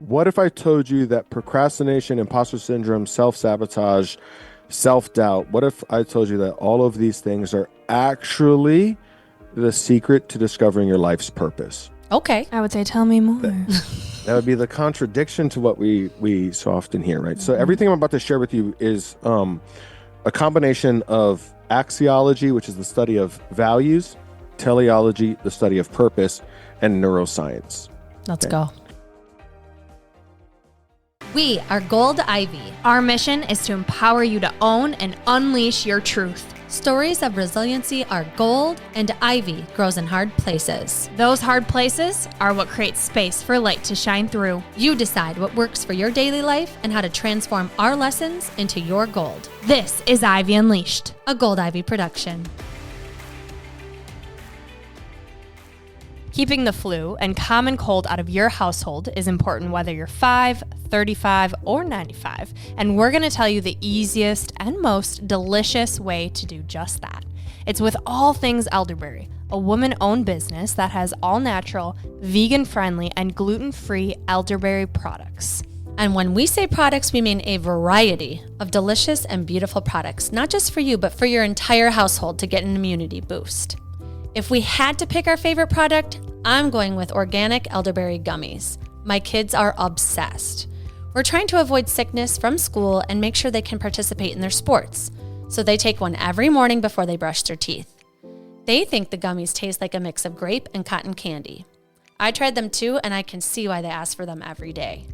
What if I told you that procrastination, imposter syndrome, self-sabotage, self-doubt, what if I told you that all of these things are actually the secret to discovering your life's purpose? Okay. I would say, tell me more. That would be the contradiction to what we so often hear, right? So everything I'm about to share with you is a combination of axiology, which is the study of values, teleology, the study of purpose, and neuroscience. Let's go. We are Gold Ivy. Our mission is to empower you to own and unleash your truth. Stories of resiliency are gold, and ivy grows in hard places. Those hard places are what create space for light to shine through. You decide what works for your daily life and how to transform our lessons into your gold. This is Ivy Unleashed, a Gold Ivy production. Keeping the flu and common cold out of your household is important whether you're 5, 35, or 95, and we're going to tell you the easiest and most delicious way to do just that. It's with All Things Elderberry, a woman-owned business that has all-natural, vegan-friendly, and gluten-free elderberry products. And when we say products, we mean a variety of delicious and beautiful products, not just for you, but for your entire household to get an immunity boost. If we had to pick our favorite product, I'm going with organic elderberry gummies. My kids are obsessed. We're trying to avoid sickness from school and make sure they can participate in their sports, so they take one every morning before they brush their teeth. They think the gummies taste like a mix of grape and cotton candy. I tried them too, and I can see why they ask for them every day.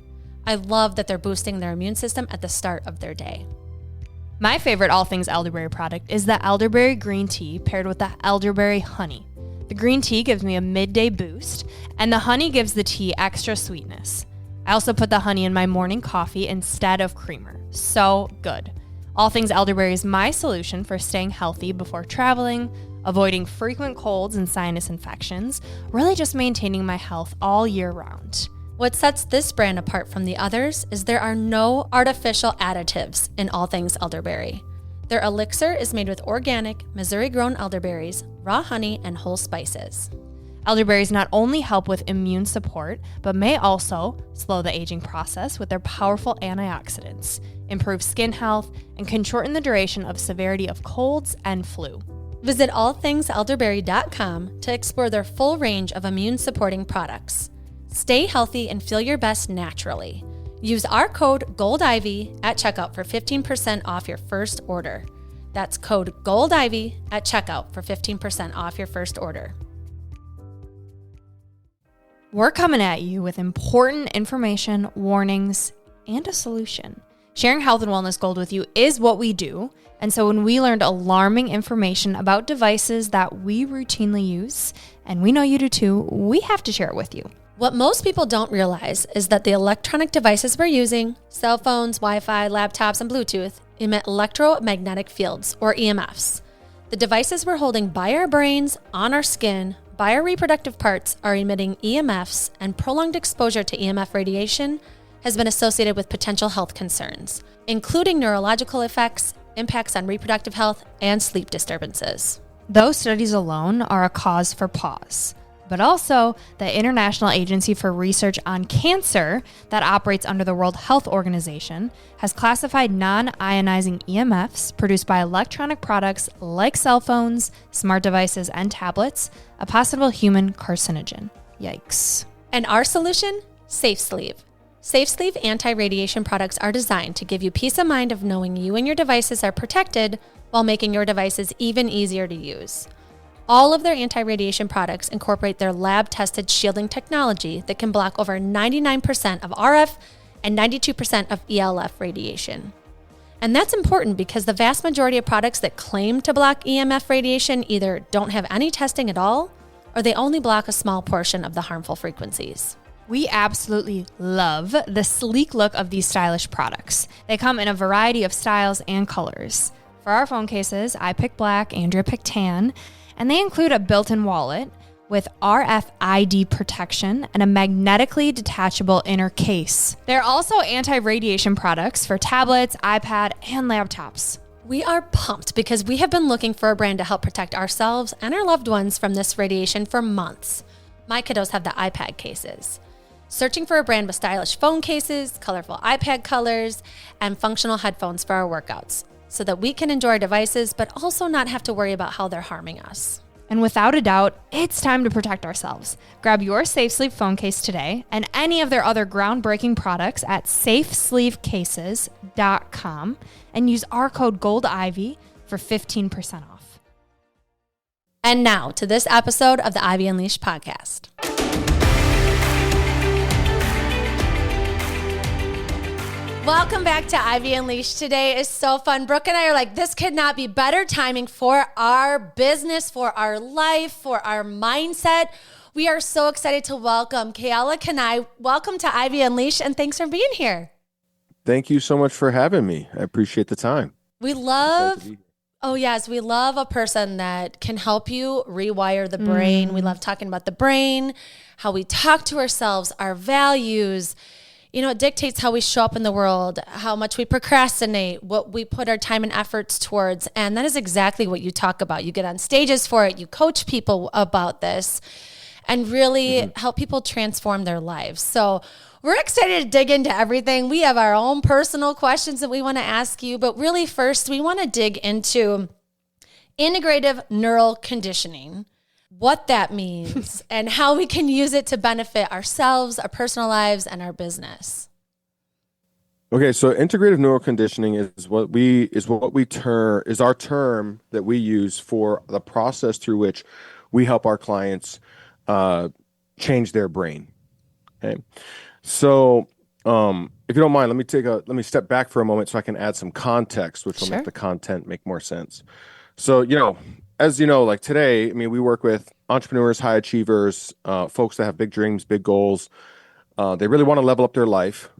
I love that they're boosting their immune system at the start of their day. My favorite All Things Elderberry product is the elderberry green tea paired with the elderberry honey. The green tea gives me a midday boost, and the honey gives the tea extra sweetness. I also put the honey in my morning coffee instead of creamer. So good. All Things Elderberry is my solution for staying healthy before traveling, avoiding frequent colds and sinus infections, really just maintaining my health all year round. What sets this brand apart from the others is there are no artificial additives in All Things Elderberry. Their elixir is made with organic, Missouri-grown elderberries, raw honey, and whole spices. Elderberries not only help with immune support, but may also slow the aging process with their powerful antioxidants, improve skin health, and can shorten the duration of severity of colds and flu. Visit allthingselderberry.com to explore their full range of immune-supporting products. Stay healthy and feel your best naturally. Use our code GOLDIVY at checkout for 15% off your first order. That's code GOLDIVY at checkout for 15% off your first order. We're coming at you with important information, warnings, and a solution. Sharing health and wellness gold with you is what we do. And so when we learned alarming information about devices that we routinely use, and we know you do too, we have to share it with you. What most people don't realize is that the electronic devices we're using, cell phones, Wi-Fi, laptops, and Bluetooth, emit electromagnetic fields, or EMFs. The devices we're holding by our brains, on our skin, by our reproductive parts are emitting EMFs, and prolonged exposure to EMF radiation has been associated with potential health concerns, including neurological effects, impacts on reproductive health, and sleep disturbances. Those studies alone are a cause for pause. But also, the International Agency for Research on Cancer that operates under the World Health Organization has classified non-ionizing EMFs produced by electronic products like cell phones, smart devices, and tablets a possible human carcinogen. Yikes. And our solution? SafeSleeve. SafeSleeve anti-radiation products are designed to give you peace of mind of knowing you and your devices are protected while making your devices even easier to use. All of their anti-radiation products incorporate their lab-tested shielding technology that can block over 99% of RF and 92% of ELF radiation. And that's important because the vast majority of products that claim to block EMF radiation either don't have any testing at all, or they only block a small portion of the harmful frequencies. We absolutely love the sleek look of these stylish products. They come in a variety of styles and colors. For our phone cases, I picked black, Andrea picked tan, and they include a built-in wallet with RFID protection and a magnetically detachable inner case. They're also anti-radiation products for tablets, iPad, and laptops. We are pumped because we have been looking for a brand to help protect ourselves and our loved ones from this radiation for months. My kiddos have the iPad cases. Searching for a brand with stylish phone cases, colorful iPad colors, and functional headphones for our workouts so that we can enjoy our devices, but also not have to worry about how they're harming us. And without a doubt, it's time to protect ourselves. Grab your Safe Sleep phone case today and any of their other groundbreaking products at safesleepcases.com and use our code GOLDIVY for 15% off. And now to this episode of the Ivy Unleashed podcast. Welcome back to Ivy Unleashed. Today is so fun. Brooke and I are like, this could not be better timing for our business, for our life, for our mindset. We are so excited to welcome Keala Kanae. Welcome to Ivy Unleashed, and thanks for being here. Thank you so much for having me. I appreciate the time. We love a person that can help you rewire the brain. We love talking about the brain, how we talk to ourselves, our values. You know, it dictates how we show up in the world, how much we procrastinate, what we put our time and efforts towards. And that is exactly what you talk about. You get on stages for it. You coach people about this and really help people transform their lives. So we're excited to dig into everything. We have our own personal questions that we want to ask you. But really first, we want to dig into integrative neural conditioning, what that means, and how we can use it to benefit ourselves, our personal lives, and our business. Okay, so integrative neural conditioning is our term that we use for the process through which we help our clients change their brain. Okay, so if you don't mind, let me step back for a moment so I can add some context, which will make the content make more sense. So as you know, like today, I mean, we work with entrepreneurs, high achievers, folks that have big dreams, big goals. They really want to level up their life,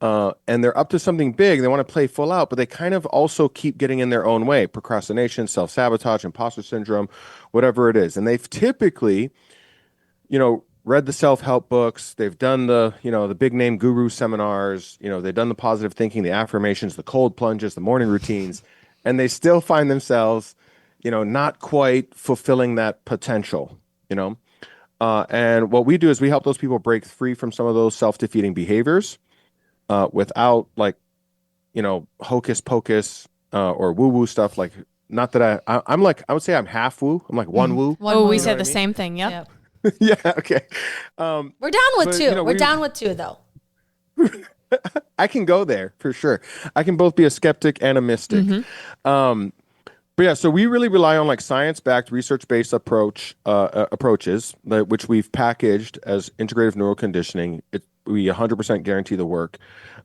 and they're up to something big. They want to play full out, but they kind of also keep getting in their own way. Procrastination, self-sabotage, imposter syndrome, whatever it is. And they've typically, read the self-help books. They've done the big name guru seminars. They've done the positive thinking, the affirmations, the cold plunges, the morning routines, and they still find themselves not quite fulfilling that potential, and what we do is we help those people break free from some of those self-defeating behaviors without hocus pocus or woo-woo stuff. Like, not that I would say I'm half woo. I'm like one woo. We said the same thing. Yep. Yeah. Okay. We're down with two. We're down with two though. I can go there for sure. I can both be a skeptic and a mystic. But yeah, so we really rely on science-backed, research-based approaches, which we've packaged as integrative neural conditioning. We 100% guarantee the work.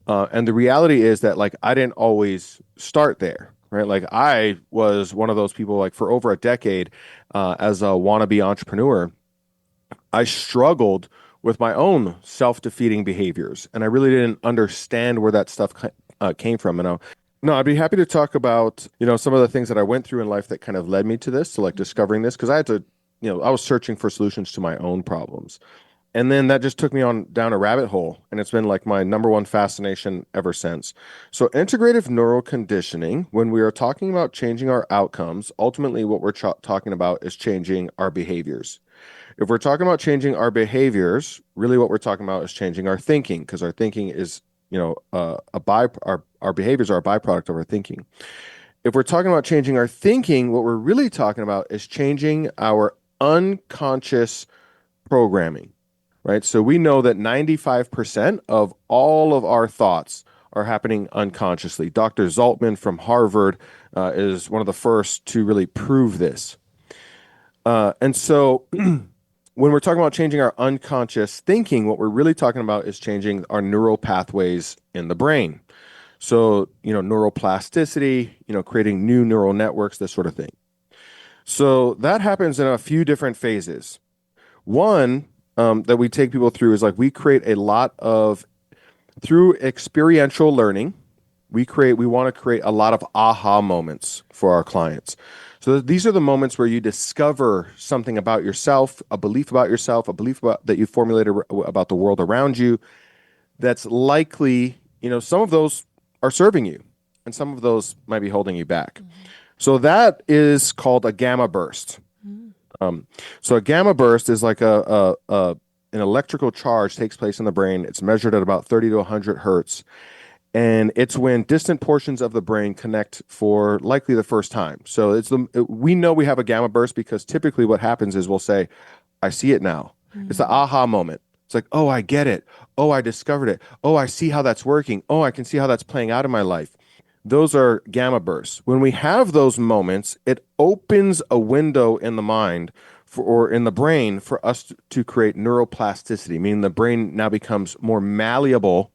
And the reality is that I didn't always start there, right? I was one of those people for over a decade as a wannabe entrepreneur. I struggled with my own self-defeating behaviors, and I really didn't understand where that stuff came from. And no, I'd be happy to talk about, some of the things that I went through in life that kind of led me to this, to discovering this, because I had to, I was searching for solutions to my own problems. And then that just took me down a rabbit hole, and it's been my number one fascination ever since. So integrative neural conditioning, when we are talking about changing our outcomes, ultimately what we're talking about is changing our behaviors. If we're talking about changing our behaviors, really what we're talking about is changing our thinking, because our thinking is our behaviors are a byproduct of our thinking. If we're talking about changing our thinking, what we're really talking about is changing our unconscious programming, right? So we know that 95% of all of our thoughts are happening unconsciously. Dr. Zaltman from Harvard is one of the first to really prove this. And so when we're talking about changing our unconscious thinking, what we're really talking about is changing our neural pathways in the brain. So, neuroplasticity, creating new neural networks, this sort of thing. So that happens in a few different phases. One that we take people through is we create a lot of, through experiential learning, we want to create a lot of aha moments for our clients. So these are the moments where you discover something about yourself, a belief about yourself, that you formulated about the world around you that's likely, some of those are serving you and some of those might be holding you back. So that is called a gamma burst. So a gamma burst is an electrical charge takes place in the brain. It's measured at about 30 to 100 hertz. And it's when distant portions of the brain connect for likely the first time. So we know we have a gamma burst because typically what happens is we'll say, I see it now. It's the aha moment. It's like, oh, I get it. Oh, I discovered it. Oh, I see how that's working. Oh, I can see how that's playing out in my life. Those are gamma bursts. When we have those moments, it opens a window in the mind or in the brain for us to create neuroplasticity, meaning the brain now becomes more malleable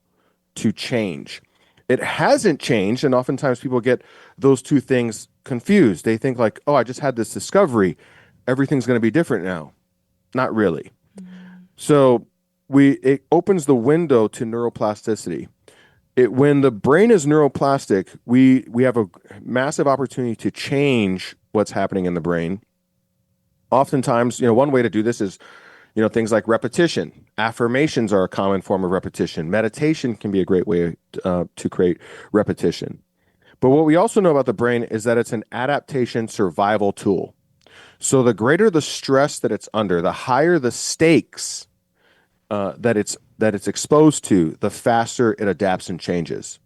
to change. It hasn't changed, and oftentimes people get those two things confused. They think like, oh, I just had this discovery. Everything's going to be different now. Not really. So it opens the window to neuroplasticity. When the brain is neuroplastic, we have a massive opportunity to change what's happening in the brain. Oftentimes, one way to do this is, things like repetition. Affirmations are a common form of repetition. Meditation can be a great way to create repetition. But what we also know about the brain is that it's an adaptation survival tool. So the greater the stress that it's under, the higher the stakes that it's exposed to, the faster it adapts and changes.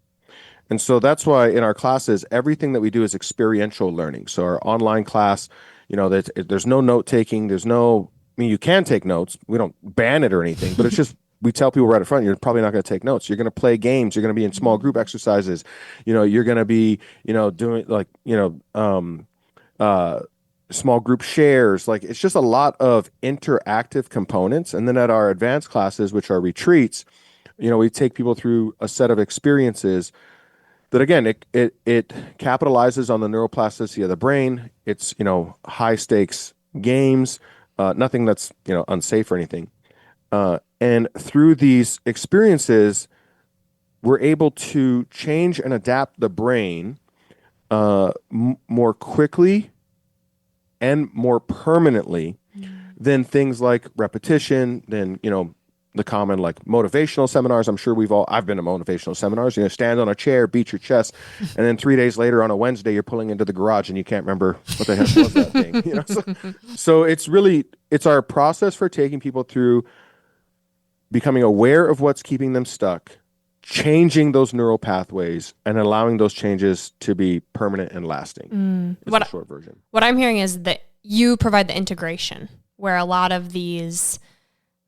And so that's why in our classes, everything that we do is experiential learning. So our online class, there's no note taking. You can take notes. We don't ban it or anything, but it's just, we tell people right up front, you're probably not going to take notes. You're going to play games. You're going to be in small group exercises. You're going to be, doing like, small group shares. Like, it's just a lot of interactive components. And then at our advanced classes, which are retreats, we take people through a set of experiences that, again, it capitalizes on the neuroplasticity of the brain. It's, high stakes games, nothing that's, unsafe or anything. And through these experiences, we're able to change and adapt the brain more quickly and more permanently than things like repetition, than, the common like motivational seminars. I'm sure I've been to motivational seminars, stand on a chair, beat your chest, and then 3 days later on a Wednesday, you're pulling into the garage and you can't remember what the heck was that thing. So it's our process for taking people through becoming aware of what's keeping them stuck, changing those neural pathways, and allowing those changes to be permanent and lasting. It's the short version. What I'm hearing is that you provide the integration, where a lot of these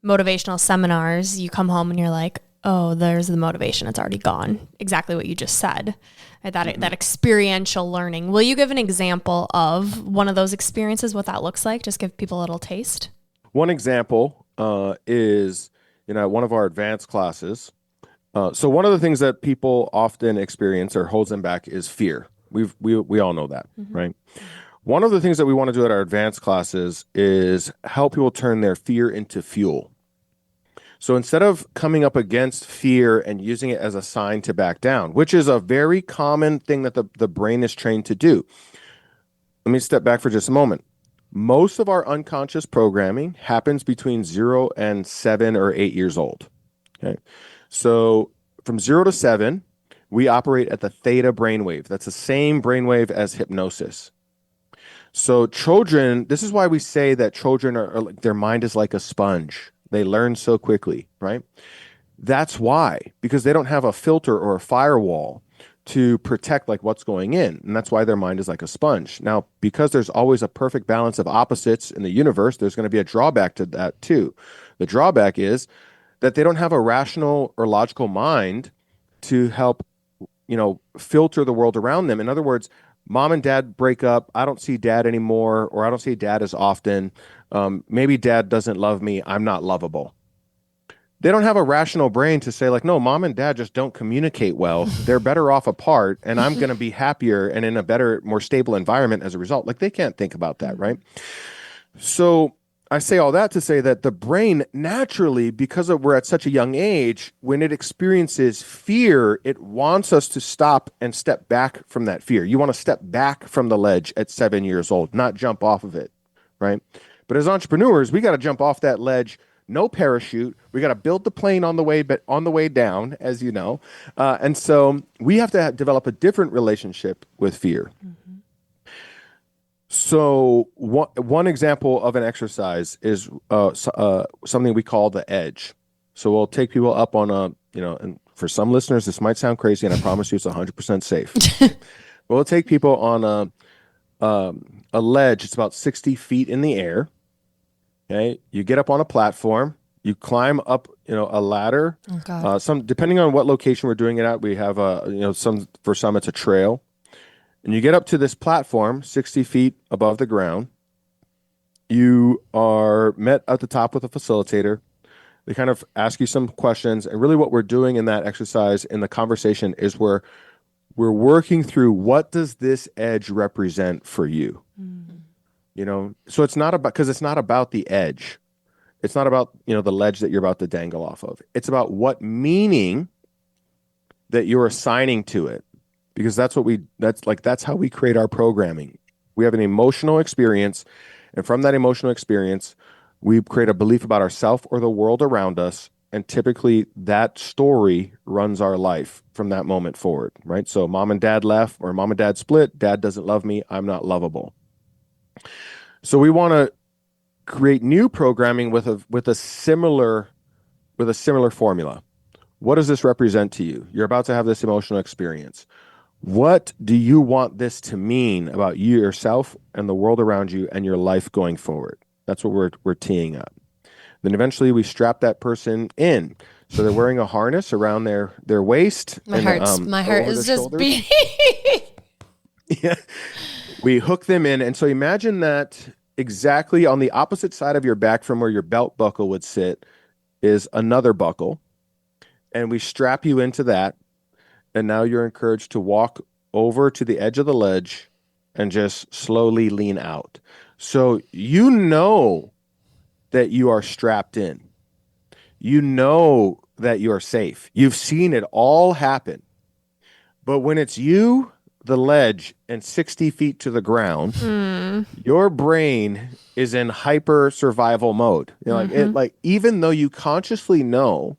motivational seminars, you come home and you're like, oh, there's the motivation. It's already gone. Exactly what you just said. That experiential learning. Will you give an example of one of those experiences, what that looks like? Just give people a little taste. One example is, one of our advanced classes. So one of the things that people often experience or holds them back is fear. We all know that, right? One of the things that we want to do at our advanced classes is help people turn their fear into fuel. So instead of coming up against fear and using it as a sign to back down, which is a very common thing that the brain is trained to do. Let me step back for just a moment. Most of our unconscious programming happens between 0 and 7 or 8 years old. Okay. So from 0 to 7, we operate at the theta brainwave. That's the same brainwave as hypnosis. So children, this is why we say that children are like, their mind is like a sponge. They learn so quickly, right? That's why, because they don't have a filter or a firewall to protect like what's going in. And that's why their mind is like a sponge. Now, because there's always a perfect balance of opposites in the universe, there's going to be a drawback to that too. The drawback is that they don't have a rational or logical mind to help, filter the world around them. In other words, mom and dad break up. I don't see dad anymore, or I don't see dad as often. Maybe dad doesn't love me. I'm not lovable. They don't have a rational brain to say like, no, mom and dad just don't communicate well. They're better off apart, and I'm going to be happier and in a better, more stable environment as a result. Like, they can't think about that, right? So I say all that to say that the brain naturally, because we're at such a young age, when it experiences fear, it wants us to stop and step back from that fear. You want to step back from the ledge at 7 years old, not jump off of it, right? But as entrepreneurs, we got to jump off that ledge, no parachute. We got to build the plane on the way down, as you know. And so we have to develop a different relationship with fear. So one example of an exercise is something we call the edge. So we'll take people up on and for some listeners, this might sound crazy, and I promise you it's 100% safe. We'll take people on a ledge. It's about 60 feet in the air. Okay. You get up on a platform, you climb up, a ladder. Oh God. Depending on what location we're doing it at, we have for some it's a trail. And you get up to this platform, 60 feet above the ground. You are met at the top with a facilitator. They kind of ask you some questions. And really what we're doing in that exercise, in the conversation, is we're working through, what does this edge represent for you? So it's not about, because it's not about the edge. It's not about, the ledge that you're about to dangle off of. It's about what meaning that you're assigning to it. Because that's how we create our programming. We have an emotional experience, and from that emotional experience, we create a belief about ourselves or the world around us, and typically that story runs our life from that moment forward, right? So mom and dad left, or mom and dad split, dad doesn't love me, I'm not lovable. So we want to create new programming with a similar formula. What does this represent to you? You're about to have this emotional experience. What do you want this to mean about you, yourself, and the world around you, and your life going forward? That's what we're teeing up. Then eventually we strap that person in. So they're wearing a harness around their waist. My heart is just beating. Yeah. We hook them in. And so imagine that exactly on the opposite side of your back from where your belt buckle would sit is another buckle. And we strap you into that. And now you're encouraged to walk over to the edge of the ledge and just slowly lean out. So you know that you are strapped in. You know that you're safe. You've seen it all happen. But when it's you, the ledge, and 60 feet to the ground, your brain is in hyper survival mode. Even though you consciously know,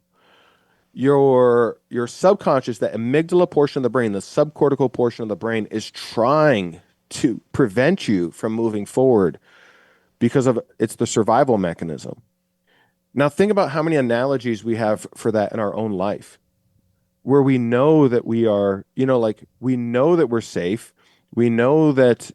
your subconscious, that amygdala portion of the brain, the subcortical portion of the brain, is trying to prevent you from moving forward because it's the survival mechanism. Now think about how many analogies we have for that in our own life, where we know that we are, we know that we're safe. We know that,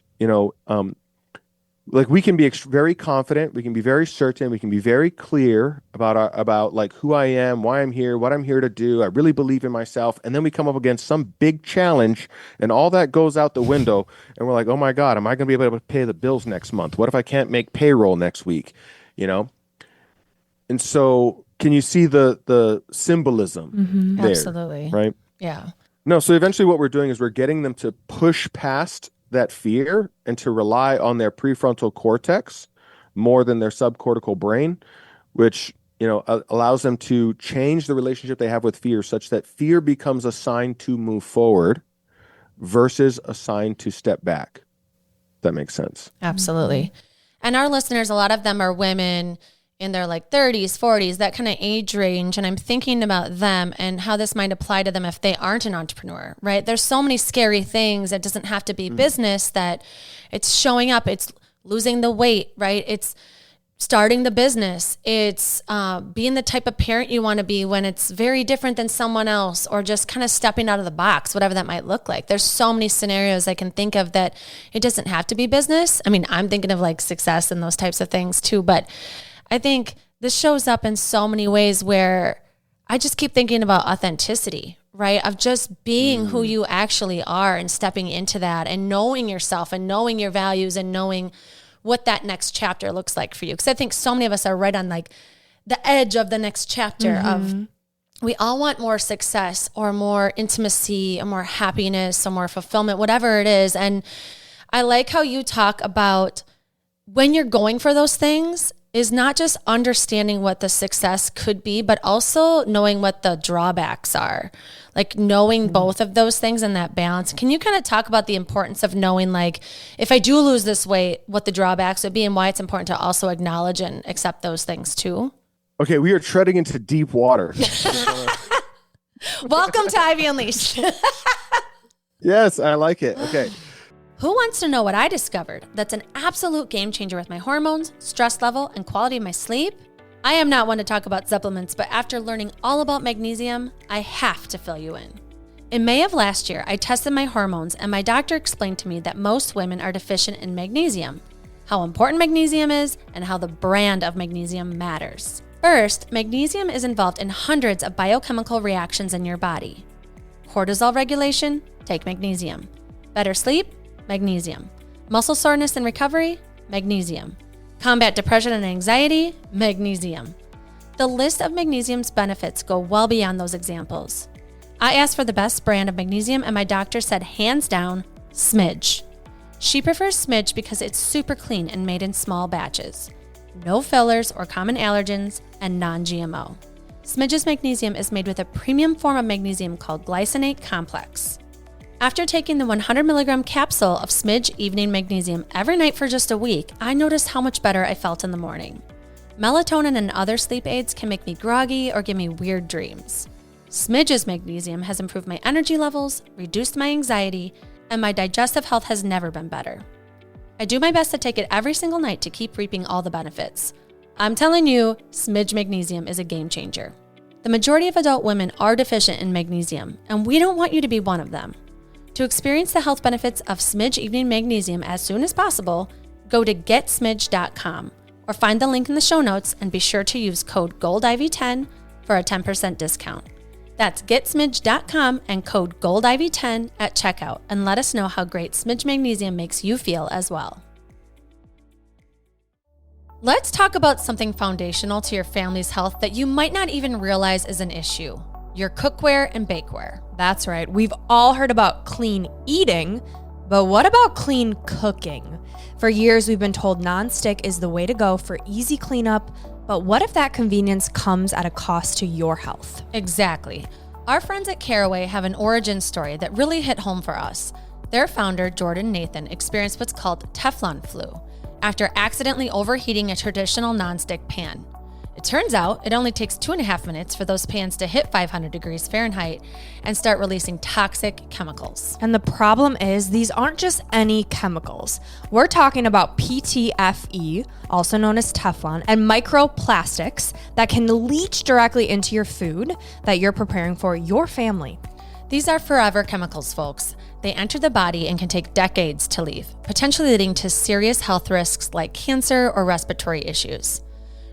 we can be very confident, we can be very certain, we can be very clear about who I am, why I'm here, what I'm here to do. I really believe in myself. And then we come up against some big challenge, and all that goes out the window, and we're like, oh my God, am I going to be able to pay the bills next month? What if I can't make payroll next week? And so can you see the symbolism there? Absolutely. Right? Yeah. No, so eventually what we're doing is we're getting them to push past that fear and to rely on their prefrontal cortex more than their subcortical brain, which allows them to change the relationship they have with fear, such that fear becomes a sign to move forward versus a sign to step back. That makes sense. Absolutely. And our listeners, a lot of them are women in their 30s, 40s, that kind of age range. And I'm thinking about them and how this might apply to them if they aren't an entrepreneur, right? There's so many scary things. It doesn't have to be business, that it's showing up. It's losing the weight, right? It's starting the business. It's being the type of parent you want to be when it's very different than someone else, or just kind of stepping out of the box, whatever that might look like. There's so many scenarios I can think of that it doesn't have to be business. I mean, I'm thinking of success and those types of things too, but I think this shows up in so many ways where I just keep thinking about authenticity, right? Of just being who you actually are and stepping into that and knowing yourself and knowing your values and knowing what that next chapter looks like for you. Because I think so many of us are right on the edge of the next chapter of, we all want more success or more intimacy or more happiness or more fulfillment, whatever it is. And I like how you talk about when you're going for those things, is not just understanding what the success could be, but also knowing what the drawbacks are, knowing both of those things and that balance. Can you kind of talk about the importance of knowing, if I do lose this weight, what the drawbacks would be and why it's important to also acknowledge and accept those things too? Okay, we are treading into deep water. Welcome to Ivy Unleashed. Yes, I like it. Okay. Who wants to know what I discovered that's an absolute game changer with my hormones, stress level, and quality of my sleep? I am not one to talk about supplements, but after learning all about magnesium, I have to fill you in. In May of last year, I tested my hormones and my doctor explained to me that most women are deficient in magnesium, how important magnesium is, and how the brand of magnesium matters. First, magnesium is involved in hundreds of biochemical reactions in your body. Cortisol regulation, take magnesium. Better sleep, magnesium. Muscle soreness and recovery, magnesium. Combat depression and anxiety, magnesium. The list of magnesium's benefits go well beyond those examples. I asked for the best brand of magnesium and my doctor said hands down, Smidge. She prefers Smidge because it's super clean and made in small batches. No fillers or common allergens and non-GMO. Smidge's magnesium is made with a premium form of magnesium called glycinate complex. After taking the 100 milligram capsule of Smidge Evening Magnesium every night for just a week, I noticed how much better I felt in the morning. Melatonin and other sleep aids can make me groggy or give me weird dreams. Smidge's magnesium has improved my energy levels, reduced my anxiety, and my digestive health has never been better. I do my best to take it every single night to keep reaping all the benefits. I'm telling you, Smidge Magnesium is a game changer. The majority of adult women are deficient in magnesium, and we don't want you to be one of them. To experience the health benefits of Smidge Evening Magnesium as soon as possible, go to getsmidge.com or find the link in the show notes and be sure to use code GOLDIV10 for a 10% discount. That's getsmidge.com and code GOLDIV10 at checkout and let us know how great Smidge Magnesium makes you feel as well. Let's talk about something foundational to your family's health that you might not even realize is an issue: your cookware and bakeware. That's right. We've all heard about clean eating, but what about clean cooking? For years, we've been told nonstick is the way to go for easy cleanup, but what if that convenience comes at a cost to your health? Exactly. Our friends at Caraway have an origin story that really hit home for us. Their founder, Jordan Nathan, experienced what's called Teflon flu after accidentally overheating a traditional nonstick pan. It turns out it only takes 2.5 minutes for those pans to hit 500 degrees Fahrenheit and start releasing toxic chemicals. And the problem is, these aren't just any chemicals. We're talking about PTFE, also known as Teflon, and microplastics that can leach directly into your food that you're preparing for your family. These are forever chemicals, folks. They enter the body and can take decades to leave, potentially leading to serious health risks like cancer or respiratory issues.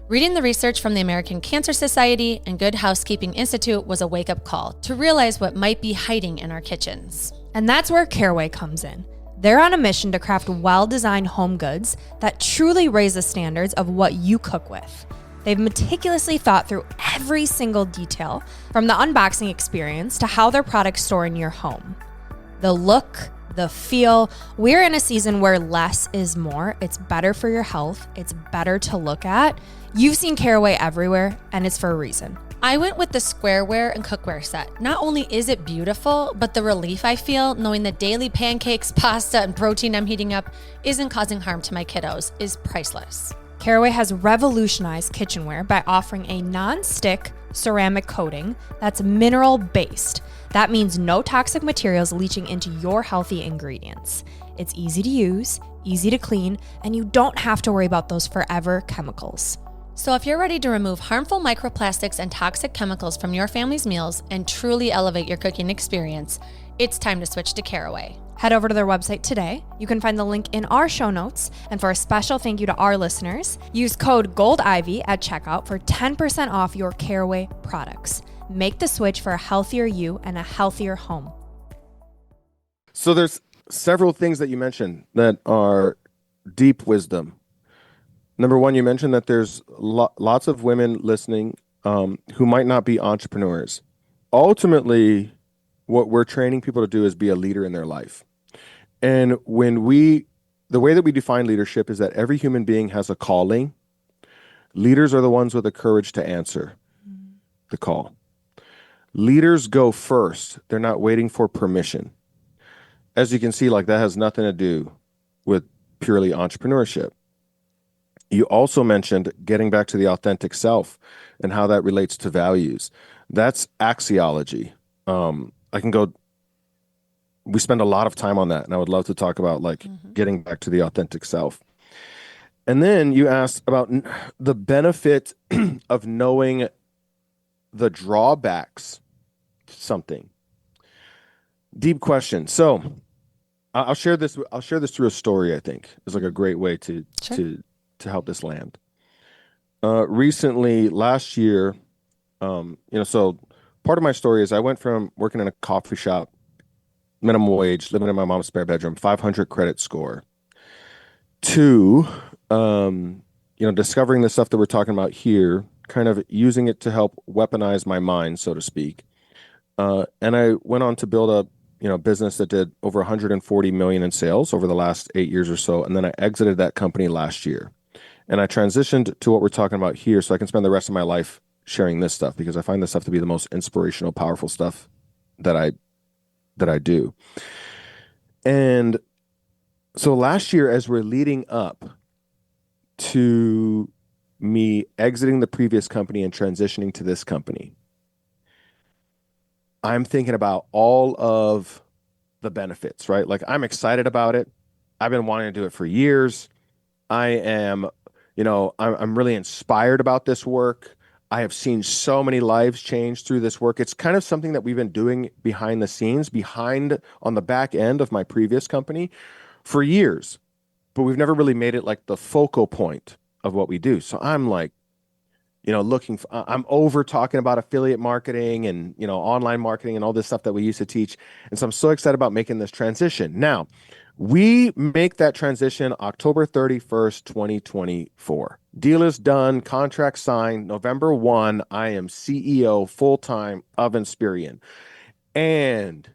Reading the research from the American Cancer Society and Good Housekeeping Institute was a wake-up call to realize what might be hiding in our kitchens. And that's where Caraway comes in. They're on a mission to craft well-designed home goods that truly raise the standards of what you cook with. They've meticulously thought through every single detail, from the unboxing experience to how their products store in your home. The look, the feel. We're in a season where less is more. It's better for your health. It's better to look at. You've seen Caraway everywhere, and it's for a reason. I went with the squareware and cookware set. Not only is it beautiful, but the relief I feel knowing the daily pancakes, pasta, and protein I'm heating up isn't causing harm to my kiddos is priceless. Caraway has revolutionized kitchenware by offering a non-stick ceramic coating that's mineral-based. That means no toxic materials leaching into your healthy ingredients. It's easy to use, easy to clean, and you don't have to worry about those forever chemicals. So if you're ready to remove harmful microplastics and toxic chemicals from your family's meals and truly elevate your cooking experience, it's time to switch to Caraway. Head over to their website today. You can find the link in our show notes. And for a special thank you to our listeners, use code GOLDIVY at checkout for 10% off your Caraway products. Make the switch for a healthier you and a healthier home. So there's several things that you mentioned that are deep wisdom. Number one, you mentioned that there's lots of women listening who might not be entrepreneurs. Ultimately, what we're training people to do is be a leader in their life. And the way that we define leadership is that every human being has a calling. Leaders are the ones with the courage to answer the call. Leaders go first. They're not waiting for permission. As you can see, like that has nothing to do with purely entrepreneurship. You also mentioned getting back to the authentic self and how that relates to values. That's axiology. I can go we spend a lot of time on that, and I would love to talk about like getting back to the authentic self. And then you asked about the benefit of knowing the drawbacks to something. Deep question. So I'll share this. I'll share this through a story. I think is like a great way to help this land. Recently, last year, so part of my story is I went from working in a coffee shop, minimum wage, living in my mom's spare bedroom, 500 credit score, to discovering the stuff that we're talking about here, kind of using it to help weaponize my mind, so to speak. And I went on to build a business that did over 140 million in sales over the last 8 years or so. And then I exited that company last year. And I transitioned to what we're talking about here so I can spend the rest of my life sharing this stuff, because I find this stuff to be the most inspirational, powerful stuff that I do. And so last year, as we're leading up to me exiting the previous company and transitioning to this company, I'm thinking about all of the benefits, right? Like, I'm excited about it. I've been wanting to do it for years. I am, I'm really inspired about this work. I have seen so many lives change through this work. It's kind of something that we've been doing behind the scenes, on the back end of my previous company for years, but we've never really made it like the focal point of what we do. So I'm like, I'm over talking about affiliate marketing and, online marketing and all this stuff that we used to teach. And so I'm so excited about making this transition. Now, we make that transition October 31st, 2024. Deal is done, contract signed, November 1, I am CEO full-time of Inspirian. And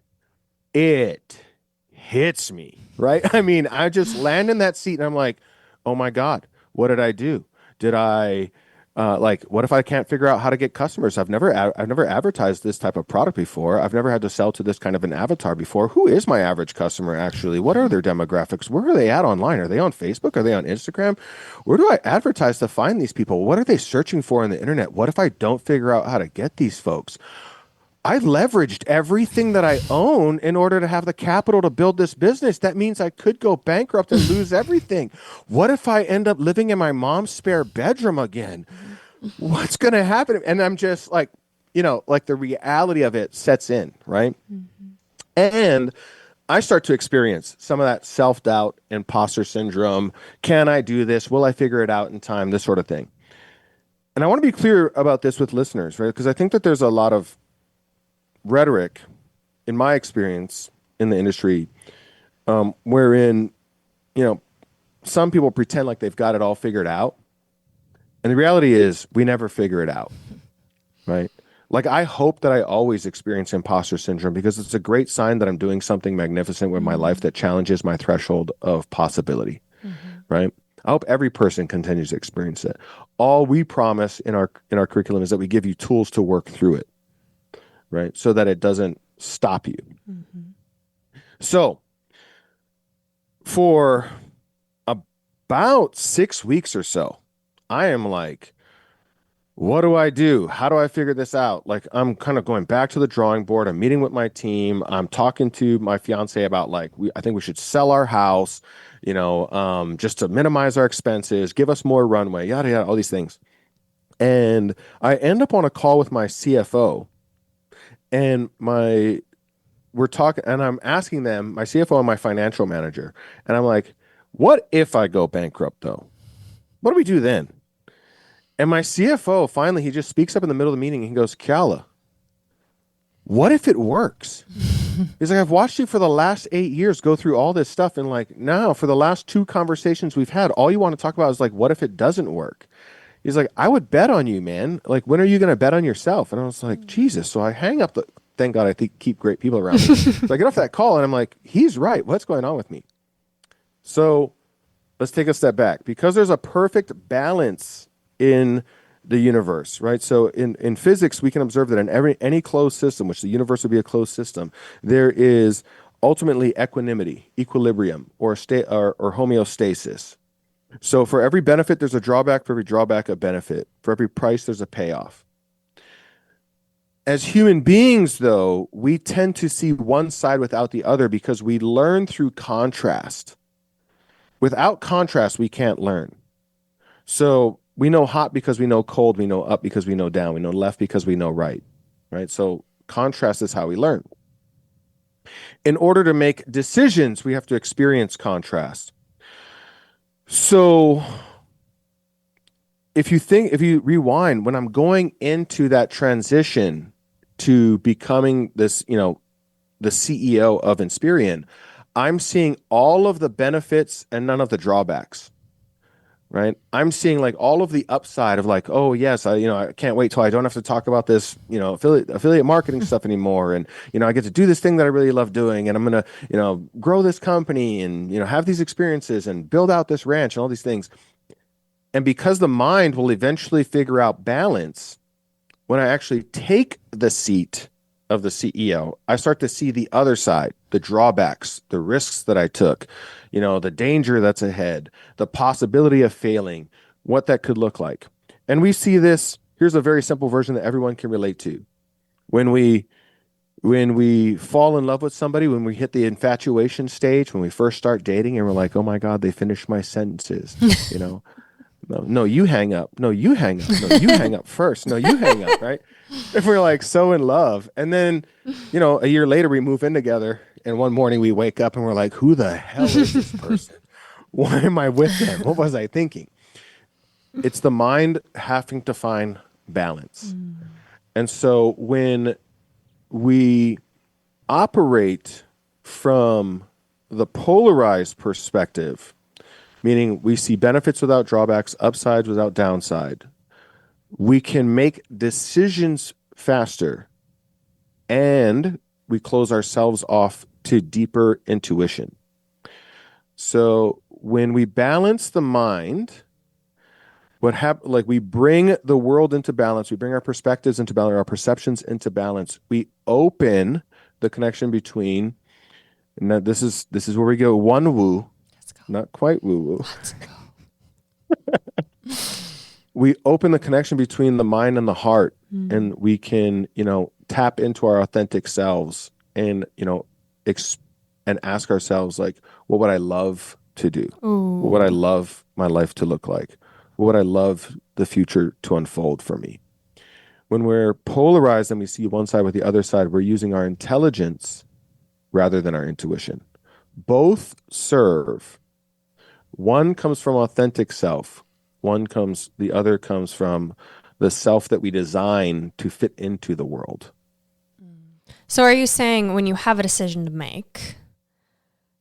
it hits me, right? I mean, I just land in that seat and I'm like, oh my God, what did I do? Did I... what if I can't figure out how to get customers? I've never advertised this type of product before. I've never had to sell to this kind of an avatar before. Who is my average customer actually? What are their demographics? Where are they at online? Are they on Facebook? Are they on Instagram? Where do I advertise to find these people? What are they searching for on the internet? What if I don't figure out how to get these folks? I leveraged everything that I own in order to have the capital to build this business. That means I could go bankrupt and lose everything. What if I end up living in my mom's spare bedroom again? What's going to happen? And I'm just like, the reality of it sets in, right? Mm-hmm. And I start to experience some of that self-doubt, imposter syndrome. Can I do this? Will I figure it out in time? This sort of thing. And I want to be clear about this with listeners, right? Because I think that there's a lot of rhetoric, in my experience in the industry, wherein, some people pretend like they've got it all figured out. And the reality is we never figure it out, right? Like, I hope that I always experience imposter syndrome, because it's a great sign that I'm doing something magnificent with my life that challenges my threshold of possibility, right? I hope every person continues to experience it. All we promise in our curriculum is that we give you tools to work through it, right? So that it doesn't stop you. Mm-hmm. So for about 6 weeks or so, I am like, what do I do? How do I figure this out? Like, I'm kind of going back to the drawing board. I'm meeting with my team. I'm talking to my fiance about I think we should sell our house, just to minimize our expenses, give us more runway, yada, yada, all these things. And I end up on a call with my CFO, and we're talking, and I'm asking them, my CFO and my financial manager, and I'm like, what if I go bankrupt though? What do we do then? And my CFO, finally, he just speaks up in the middle of the meeting and he goes, Keala, what if it works? He's like, I've watched you for the last 8 years go through all this stuff. And like, now for the last 2 conversations we've had, all you want to talk about is like, what if it doesn't work? He's like, I would bet on you, man. Like, when are you going to bet on yourself? And I was like, Jesus. So I hang up thank God I keep great people around me. So I get off that call and I'm like, he's right. What's going on with me? So let's take a step back, because there's a perfect balance in the universe, right? So in physics, we can observe that in any closed system, which the universe would be a closed system, there is ultimately equanimity, equilibrium, or homeostasis. So for every benefit, there's a drawback. For every drawback, a benefit. For every price, there's a payoff. As human beings, though, we tend to see one side without the other because we learn through contrast. Without contrast, we can't learn. So we know hot because we know cold. We know up because we know down. We know left because we know right. Right. So contrast is how we learn. In order to make decisions, we have to experience contrast. So if you rewind, when I'm going into that transition to becoming this, the CEO of Inspirion, I'm seeing all of the benefits and none of the drawbacks. Right. I'm seeing like all of the upside of like, oh yes, I can't wait till I don't have to talk about this, affiliate marketing stuff anymore. And, I get to do this thing that I really love doing. And I'm going to, grow this company and, have these experiences and build out this ranch and all these things. And because the mind will eventually figure out balance, when I actually take the seat of the CEO, I start to see the other side, the drawbacks, the risks that I took, the danger that's ahead, the possibility of failing, what that could look like. And we see this, here's a very simple version that everyone can relate to. When we fall in love with somebody, when we hit the infatuation stage, when we first start dating and we're like, oh my God, they finished my sentences, No, you hang up. No, you hang up. No, you hang up first. No, you hang up, right? If we're like so in love. And then, a year later we move in together and one morning we wake up and we're like, who the hell is this person? Why am I with them? What was I thinking? It's the mind having to find balance. And so when we operate from the polarized perspective, meaning we see benefits without drawbacks, upsides without downside, we can make decisions faster and we close ourselves off to deeper intuition. So when we balance the mind, we bring the world into balance, we bring our perspectives into balance, our perceptions into balance, we open the connection between, and this is where we go one woo. Not quite woo-woo. Let's go. We open the connection between the mind and the heart, and we can, tap into our authentic selves and, and ask ourselves, like, what would I love to do? Ooh. What would I love my life to look like? What would I love the future to unfold for me? When we're polarized and we see one side with the other side, we're using our intelligence rather than our intuition. Both serve. One comes from authentic self. The other comes from the self that we design to fit into the world. So are you saying when you have a decision to make,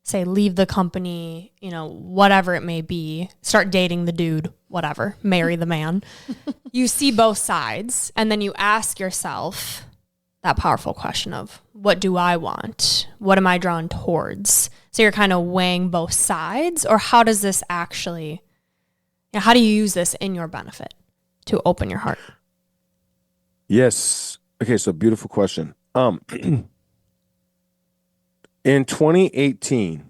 say leave the company, whatever it may be, start dating the dude, whatever, marry the man, you see both sides and then you ask yourself that powerful question of what do I want? What am I drawn towards? So you're kind of weighing both sides, or how does this actually, how do you use this in your benefit to open your heart? Yes. Okay. So beautiful question. In 2018,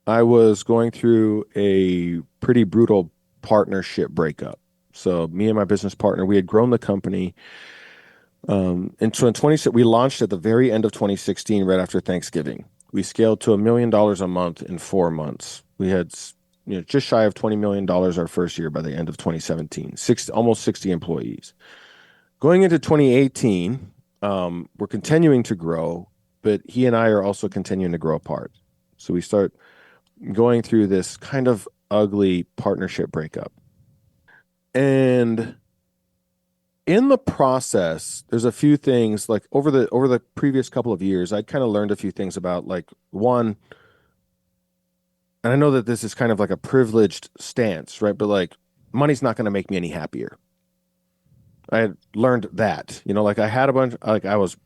I was going through a pretty brutal partnership breakup. So me and my business partner, we had grown the company. And so we launched at the very end of 2016, right after Thanksgiving. We scaled to $1 million a month in 4 months. We had, just shy of $20 million our first year by the end of 2017, almost 60 employees. Going into 2018, we're continuing to grow, but he and I are also continuing to grow apart. So we start going through this kind of ugly partnership breakup. And in the process, there's a few things like over the previous couple of years, I kind of learned a few things about, like, one, and I know that this is kind of like a privileged stance, right? But like, money's not going to make me any happier. I had learned that, like I had I was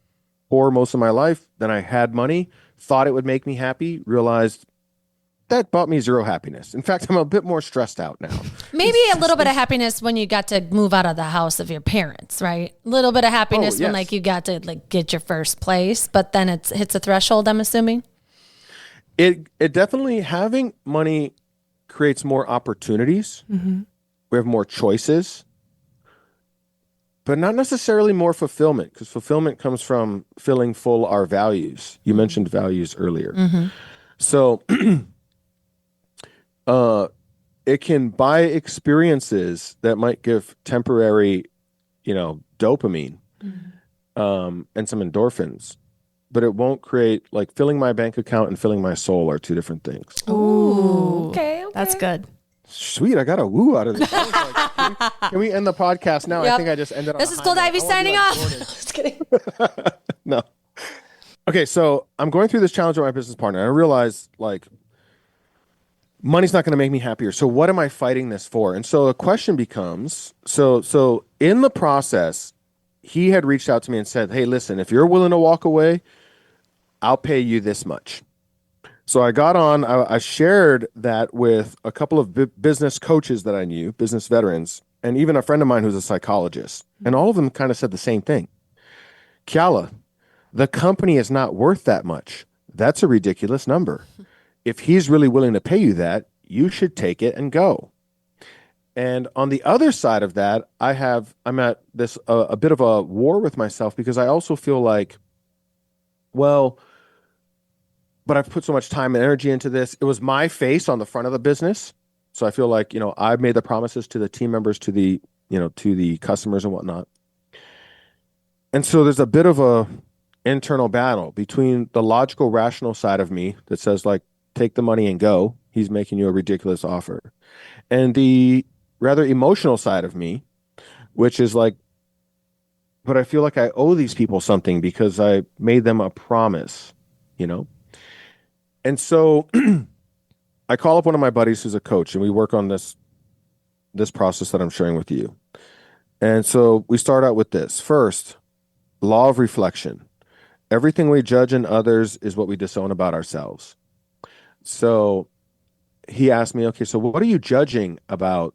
poor most of my life. Then I had money, thought it would make me happy, realized that brought me zero happiness. In fact, I'm a bit more stressed out now. Maybe a little bit of happiness when you got to move out of the house of your parents, right? A little bit of happiness when like you got to like get your first place, but then it hits a threshold, I'm assuming. It definitely, having money creates more opportunities. Mm-hmm. We have more choices. but not necessarily more fulfillment, because fulfillment comes from filling full our values. You mentioned values earlier. So it can buy experiences that might give temporary, dopamine, and some endorphins, but it won't create, like, filling my bank account and filling my soul are two different things. Ooh. Okay. That's good. Sweet, I got a woo out of this. I was like, can we end the podcast now? Yep. I think I just ended on This a is high Gold note. Ivy I wanna be signing like off. Jordan. Just kidding. No. Okay, so I'm going through this challenge with my business partner, and I realize, like, money's not going to make me happier. So what am I fighting this for? And so the question becomes, so in the process, he had reached out to me and said, "Hey, listen, if you're willing to walk away, I'll pay you this much." So I got on, I shared that with a couple of business coaches that I knew, business veterans, and even a friend of mine who's a psychologist. And all of them kind of said the same thing. Keala, the company is not worth that much. That's a ridiculous number. If he's really willing to pay you that, you should take it and go. And on the other side of that, I'm at this a bit of a war with myself, because I also feel like, well, but I've put so much time and energy into this. It was my face on the front of the business. So I feel like, I've made the promises to the team members, to the customers and whatnot. And so there's a bit of a internal battle between the logical, rational side of me that says, like, take the money and go. He's making you a ridiculous offer. And the rather emotional side of me, which is like, but I feel like I owe these people something because I made them a promise, And so I call up one of my buddies who's a coach, and we work on this process that I'm sharing with you. And so we start out with this. First, law of reflection. Everything we judge in others is what we disown about ourselves. So he asked me, okay, so what are you judging about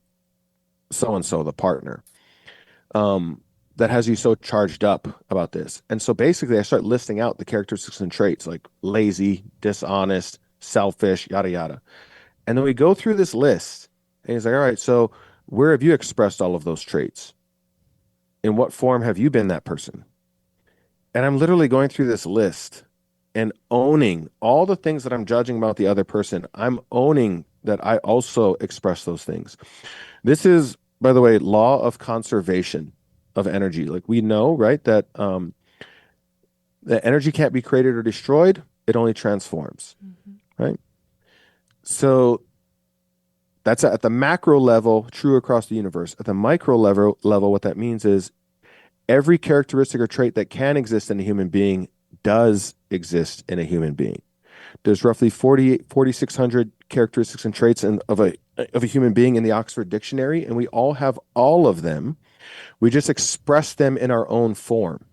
so-and-so, the partner, that has you so charged up about this? And so basically I start listing out the characteristics and traits, like lazy, dishonest, selfish, yada, yada. And then we go through this list, and he's like, all right, so where have you expressed all of those traits? In what form have you been that person? And I'm literally going through this list and owning all the things that I'm judging about the other person. I'm owning that I also express those things. This is, by the way, law of conservation of energy. Like, we know, right, that that energy can't be created or destroyed. It only transforms, right? So that's at the macro level, true across the universe. At the micro level, what that means is every characteristic or trait that can exist in a human being does exist in a human being. There's roughly 4,600 characteristics and traits of a human being in the Oxford Dictionary, and we all have all of them. We just express them in our own form.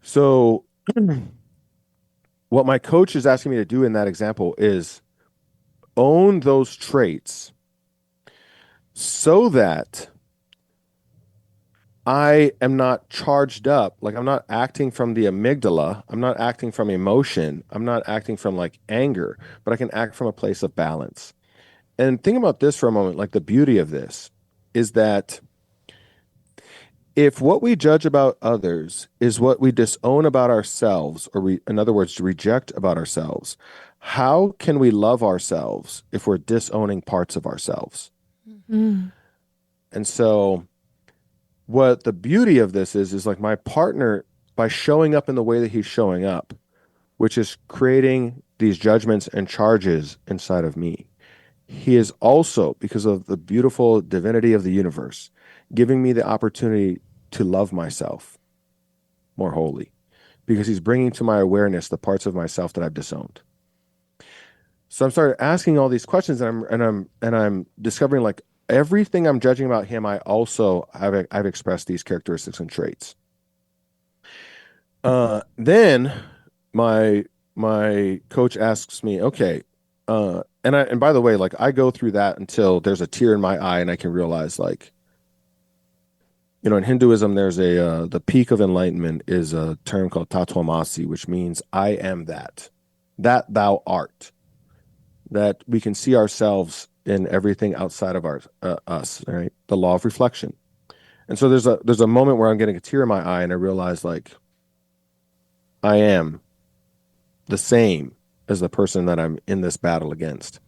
So what my coach is asking me to do in that example is own those traits so that I am not charged up. Like, I'm not acting from the amygdala. I'm not acting from emotion. I'm not acting from, like, anger, but I can act from a place of balance. And think about this for a moment. Like, the beauty of this is that if what we judge about others is what we disown about ourselves, or in other words, reject about ourselves, how can we love ourselves if we're disowning parts of ourselves? And so what the beauty of this is like, my partner, by showing up in the way that he's showing up, which is creating these judgments and charges inside of me, he is also, because of the beautiful divinity of the universe, giving me the opportunity to love myself more wholly, because he's bringing to my awareness the parts of myself that I've disowned. So I'm started asking all these questions, and I'm discovering, like, everything I'm judging about him, I also I've expressed these characteristics and traits. Then my coach asks me, okay, and by the way, like, I go through that until there's a tear in my eye, and I can realize, like, in Hinduism, there's the peak of enlightenment is a term called tattvamasi, which means I am that thou art. That we can see ourselves in everything outside of us, right? The law of reflection. And so there's a moment where I'm getting a tear in my eye and I realize like I am the same as the person that I'm in this battle against.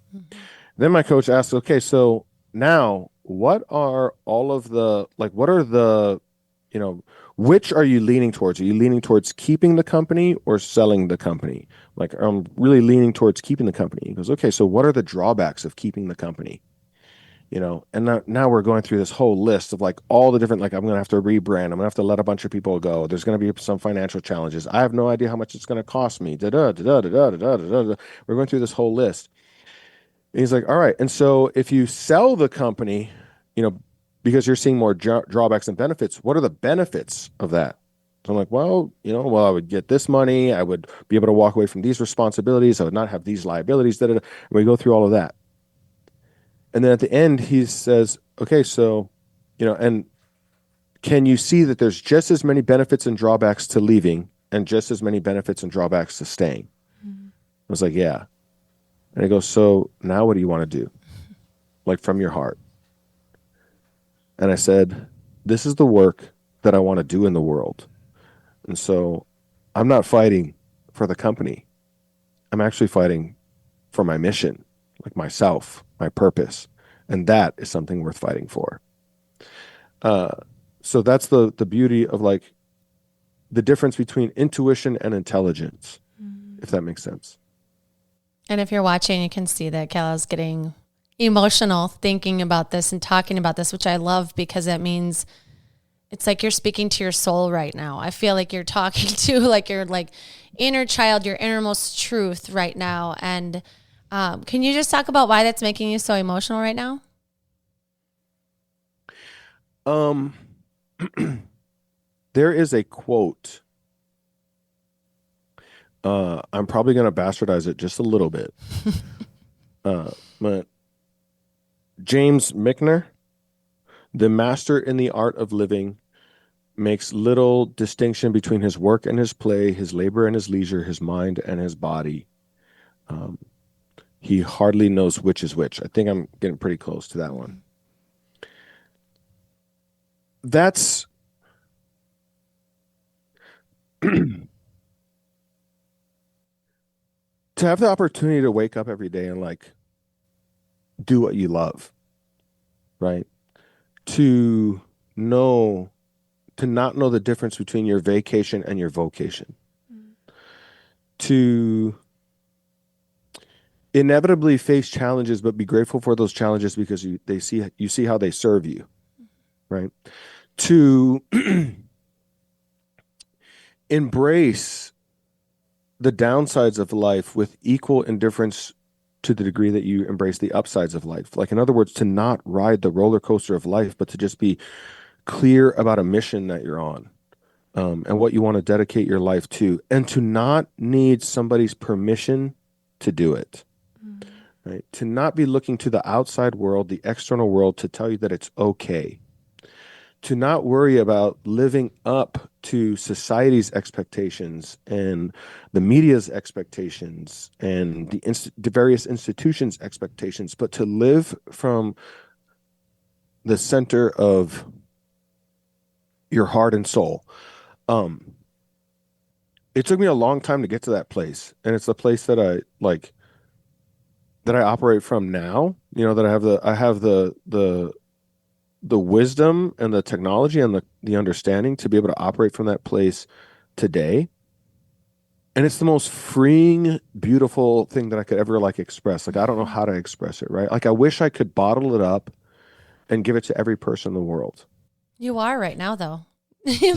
Then my coach asked, okay, so now what are all of the, like, what are the, you know, which are you leaning towards? Are you leaning towards keeping the company or selling the company? Like, I'm really leaning towards keeping the company. He goes, okay, so what are the drawbacks of keeping the company? You know, and now we're going through this whole list of like all the different, like, I'm going to have to rebrand. I'm going to have to let a bunch of people go. There's going to be some financial challenges. I have no idea how much it's going to cost me. Da da da da da da da da da. We're going through this whole list. And he's like, all right. And so if you sell the company, you know, because you're seeing more drawbacks and benefits, what are the benefits of that? So I'm like, well, you know, well, I would get this money. I would be able to walk away from these responsibilities. I would not have these liabilities. Da, da, da. And we go through all of that. And then at the end, he says, okay, so, you know, and can you see that there's just as many benefits and drawbacks to leaving and just as many benefits and drawbacks to staying? I was like, yeah. And he goes, so now what do you want to do? Like from your heart. And I said, this is the work that I want to do in the world. And so I'm not fighting for the company. I'm actually fighting for my mission, like myself, my purpose. And that is something worth fighting for. So that's the beauty of like the difference between intuition and intelligence, if that makes sense. And if you're watching, you can see that Keala's getting emotional thinking about this and talking about this, which I love because it means it's like you're speaking to your soul right now. I feel like you're talking to like your like inner child, your innermost truth right now. And can you just talk about why that's making you so emotional right now? There is a quote. I'm probably going to bastardize it just a little bit. But James Michner, the master in the art of living, makes little distinction between his work and his play, his labor and his leisure, his mind and his body. He hardly knows which is which. I think I'm getting pretty close to that one. That's to have the opportunity to wake up every day and like do what you love, right? To not know the difference between your vacation and your vocation. To inevitably face challenges, but be grateful for those challenges because you see how they serve you, right? To embrace the downsides of life with equal indifference to the degree that you embrace the upsides of life. Like, in other words, to not ride the roller coaster of life, but to just be clear about a mission that you're on, and what you want to dedicate your life to, and to not need somebody's permission to do it. Right? To not be looking to the outside world, the external world, to tell you that it's okay. To not worry about living up to society's expectations and the media's expectations and the various institutions' expectations, but to live from the center of your heart and soul. It took me a long time to get to that place, and it's the place that I operate from now. You know, that I have the wisdom and the technology and the understanding to be able to operate from that place today. And it's the most freeing, beautiful thing that I could ever like express. Like, I don't know how to express it, right? Like, I wish I could bottle it up and give it to every person in the world. You are right now, though.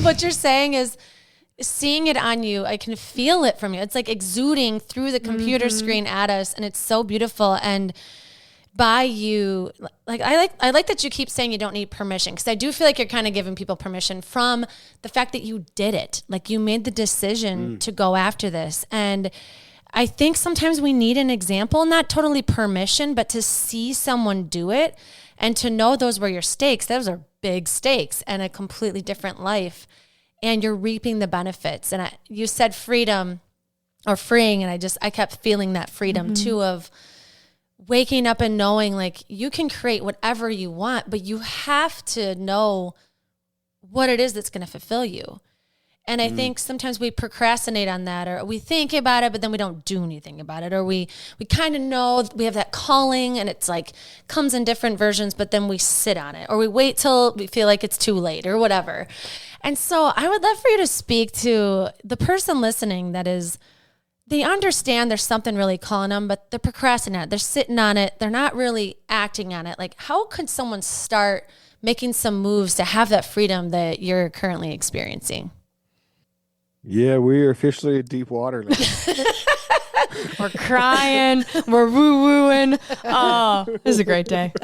What you're saying is seeing it on you. I can feel it from you. It's like exuding through the computer screen at us. And it's so beautiful. And by you, like I like that you keep saying you don't need permission, because I do feel like you're kind of giving people permission from the fact that you did it. Like, you made the decision to go after this. And I think sometimes we need an example, not totally permission, but to see someone do it and to know those were your stakes. Those are big stakes and a completely different life. And you're reaping the benefits. And you said freedom or freeing. And I kept feeling that freedom too, of waking up and knowing like you can create whatever you want, but you have to know what it is that's going to fulfill you. And I think sometimes we procrastinate on that, or we think about it, but then we don't do anything about it. Or we kind of know we have that calling and it's like comes in different versions, but then we sit on it, or we wait till we feel like it's too late or whatever. And so I would love for you to speak to the person listening that is, they understand there's something really calling them, but they're procrastinating. They're sitting on it. They're not really acting on it. Like, how could someone start making some moves to have that freedom that you're currently experiencing? Yeah, we are officially in deep water now. We're crying. We're woo-wooing. Oh, this is a great day.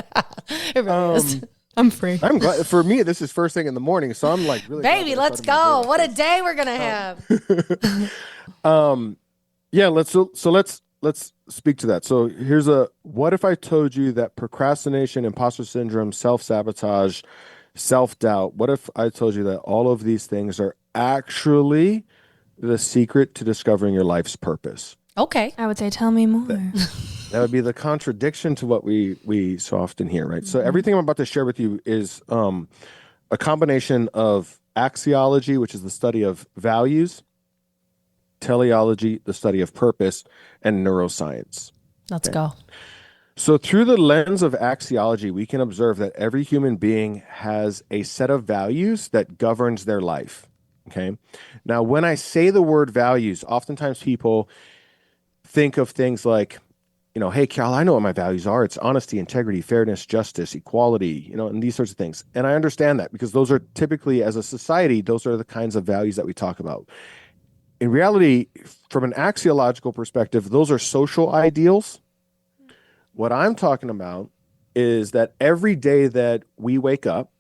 It really is. I'm free. I'm glad. For me, this is first thing in the morning, so I'm like really. Baby, let's go. What a day we're going to have. Yeah, let's speak to that. So here's what if I told you that procrastination, imposter syndrome, self-sabotage, self-doubt, what if I told you that all of these things are actually the secret to discovering your life's purpose? Okay. I would say, tell me more. That would be the contradiction to what we so often hear, right? So everything I'm about to share with you is a combination of axiology, which is the study of values, teleology, the study of purpose, and neuroscience. Let's go. So through the lens of axiology, we can observe that every human being has a set of values that governs their life. Okay. Now, when I say the word values, oftentimes people think of things like, hey, Cal, I know what my values are. It's honesty, integrity, fairness, justice, equality, and these sorts of things. And I understand that because those are typically, as a society, those are the kinds of values that we talk about. In reality, from an axiological perspective, those are social ideals. What I'm talking about is that every day that we wake up,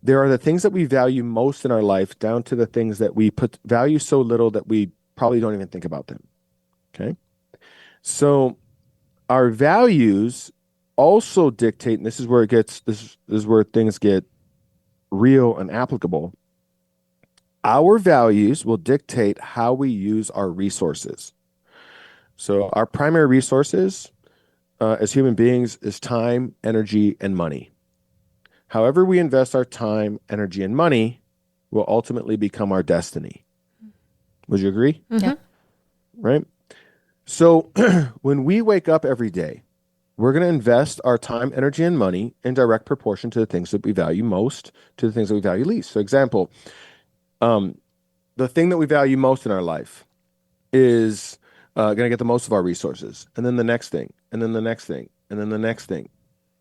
there are the things that we value most in our life down to the things that we value so little that we probably don't even think about them. Okay. So our values also dictate, and this is where this is where things get real and applicable. Our values will dictate how we use our resources. So our primary resources as human beings is time, energy, and money. However we invest our time, energy, and money will ultimately become our destiny. Would you agree? Yeah. Right? So when we wake up every day, we're going to invest our time, energy, and money in direct proportion to the things that we value most, to the things that we value least. So example, the thing that we value most in our life is going to get the most of our resources. And then the next thing, and then the next thing, and then the next thing.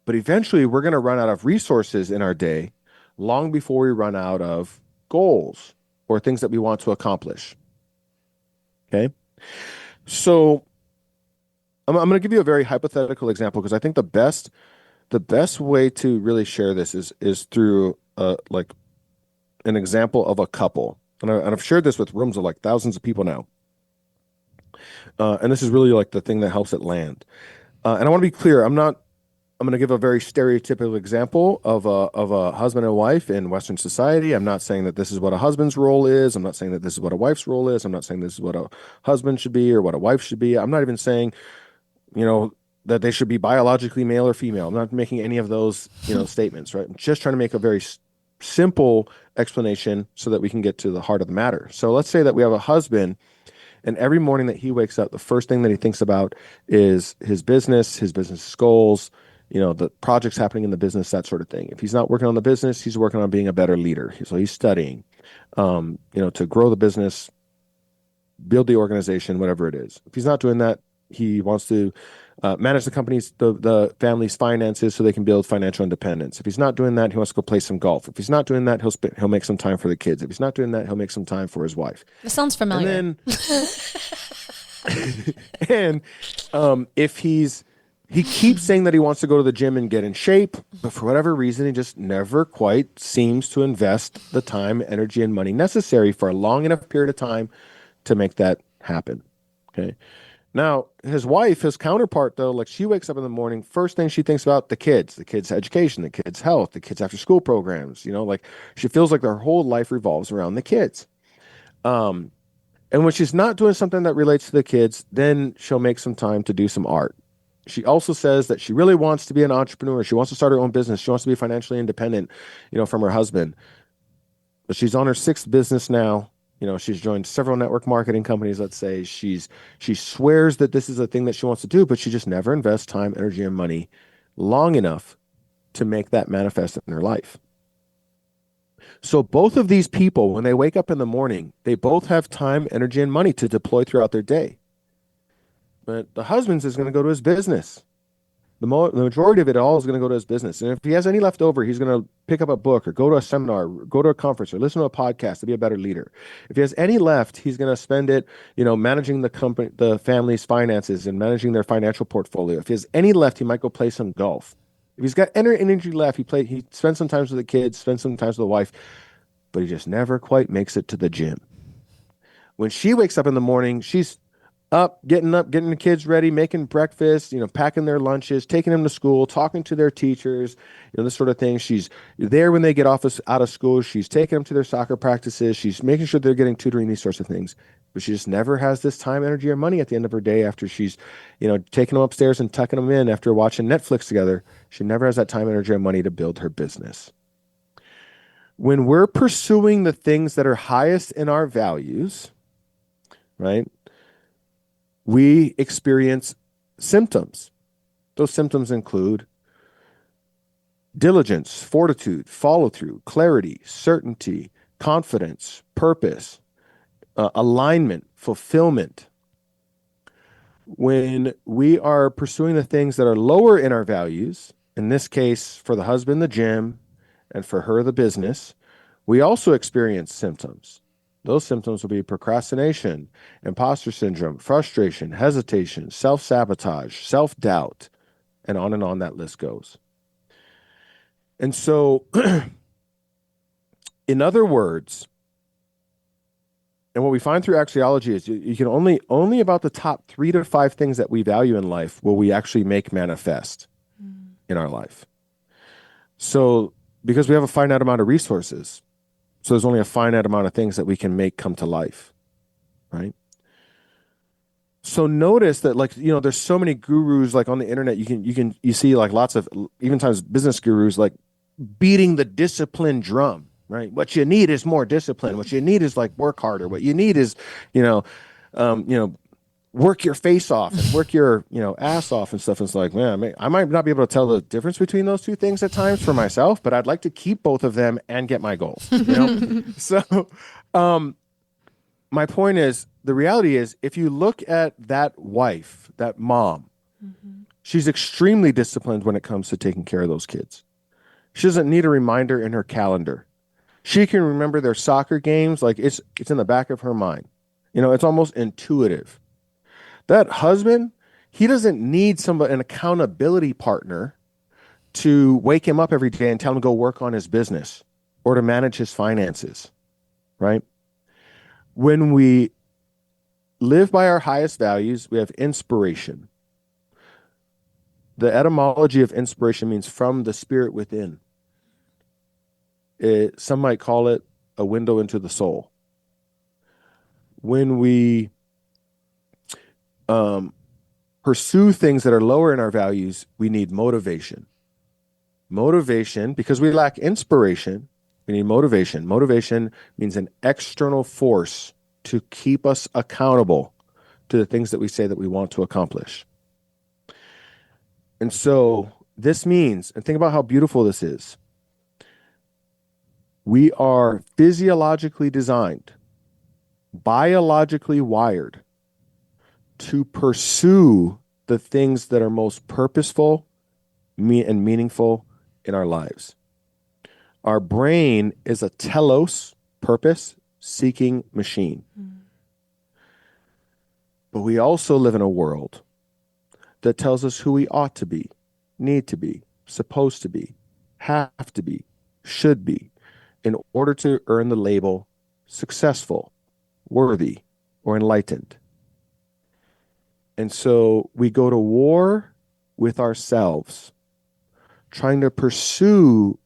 But eventually we're going to run out of resources in our day long before we run out of goals or things that we want to accomplish. Okay. So I'm going to give you a very hypothetical example because I think the best way to really share this is through like an example of a couple. And I've shared this with rooms of like thousands of people now. And this is really like the thing that helps it land. And I want to be clear. I'm going to give a very stereotypical example of a husband and wife in Western society. I'm not saying that this is what a husband's role is. I'm not saying that this is what a wife's role is. I'm not saying this is what a husband should be or what a wife should be. I'm not even saying, that they should be biologically male or female. I'm not making any of those, statements, right? I'm just trying to make a very simple explanation so that we can get to the heart of the matter. So let's say that we have a husband, and every morning that he wakes up, the first thing that he thinks about is his business goals, the projects happening in the business, that sort of thing. If he's not working on the business, he's working on being a better leader. So he's studying, to grow the business, build the organization, whatever it is. If he's not doing that, he wants to manage the family's finances so they can build financial independence. If he's not doing that, he wants to go play some golf. If he's not doing that, he'll make some time for the kids. If he's not doing that, he'll make some time for his wife. This sounds familiar. And then, if he keeps saying that he wants to go to the gym and get in shape, but for whatever reason, he just never quite seems to invest the time, energy, and money necessary for a long enough period of time to make that happen. Okay. Now, his wife, his counterpart, though, like she wakes up in the morning, first thing she thinks about the kids' education, the kids' health, the kids' after school programs, like she feels like their whole life revolves around the kids. And when she's not doing something that relates to the kids, then she'll make some time to do some art. She also says that she really wants to be an entrepreneur. She wants to start her own business. She wants to be financially independent, from her husband. she's on her 6th business now. She's joined several network marketing companies. Let's say she swears that this is a thing that she wants to do, but she just never invests time, energy, and money long enough to make that manifest in her life. So both of these people, when they wake up in the morning, they both have time, energy, and money to deploy throughout their day. But the husband's is going to go to his business. The majority of it all is going to go to his business. And if he has any left over, he's going to pick up a book or go to a seminar, go to a conference, or listen to a podcast to be a better leader. If he has any left, he's going to spend it, managing the company, the family's finances and managing their financial portfolio. If he has any left, he might go play some golf. If he's got energy left, he spends some time with the kids, spends some time with the wife, but he just never quite makes it to the gym. When she wakes up in the morning, she's getting the kids ready, making breakfast, packing their lunches, taking them to school, talking to their teachers, this sort of thing. She's there when they get out of school. She's taking them to their soccer practices. She's making sure they're getting tutoring, these sorts of things. But she just never has this time, energy, or money at the end of her day after she's, taking them upstairs and tucking them in after watching Netflix together. She never has that time, energy, or money to build her business. When we're pursuing the things that are highest in our values, right, we experience symptoms. Those symptoms include diligence, fortitude, follow-through, clarity, certainty, confidence, purpose, alignment, fulfillment. When we are pursuing the things that are lower in our values, in this case, for the husband, the gym, and for her, the business, we also experience symptoms. Those symptoms will be procrastination, imposter syndrome, frustration, hesitation, self-sabotage, self-doubt, and on that list goes. And so, in other words, and what we find through axiology is you can only about the top 3 to 5 things that we value in life will we actually make manifest in our life. So, because we have a finite amount of resources, so there's only a finite amount of things that we can make come to life, right? So notice that, there's so many gurus on the internet. You see lots of, even times, business gurus beating the discipline drum, right? What you need is more discipline. What you need is work harder. What you need is, work your face off and work your, ass off and stuff. And it's man, I might not be able to tell the difference between those two things at times for myself, but I'd like to keep both of them and get my goals. So, my point is, the reality is, if you look at that wife, that mom, she's extremely disciplined when it comes to taking care of those kids. She doesn't need a reminder in her calendar. She can remember their soccer games it's in the back of her mind. It's almost intuitive. That husband, he doesn't need an accountability partner to wake him up every day and tell him to go work on his business or to manage his finances, right? When we live by our highest values, we have inspiration. The etymology of inspiration means from the spirit within. Some might call it a window into the soul. When we pursue things that are lower in our values, we need motivation. Motivation, because we lack inspiration, we need motivation. Motivation means an external force to keep us accountable to the things that we say that we want to accomplish. And so this means, and think about how beautiful this is, we are physiologically designed, biologically wired to pursue the things that are most purposeful and meaningful in our lives. Our brain is a telos, purpose-seeking machine. But we also live in a world that tells us who we ought to be, need to be, supposed to be, have to be, should be, in order to earn the label successful, worthy, or enlightened. And so we go to war with ourselves, trying to pursue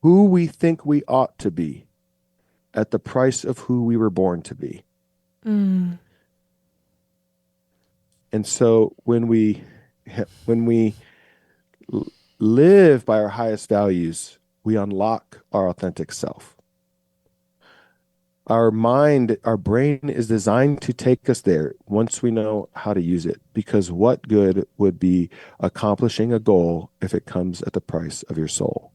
who we think we ought to be at the price of who we were born to be. And so when we live by our highest values, we unlock our authentic self. our mind, our brain is designed to take us there once we know how to use it. Because what good would be accomplishing a goal if it comes at the price of your soul?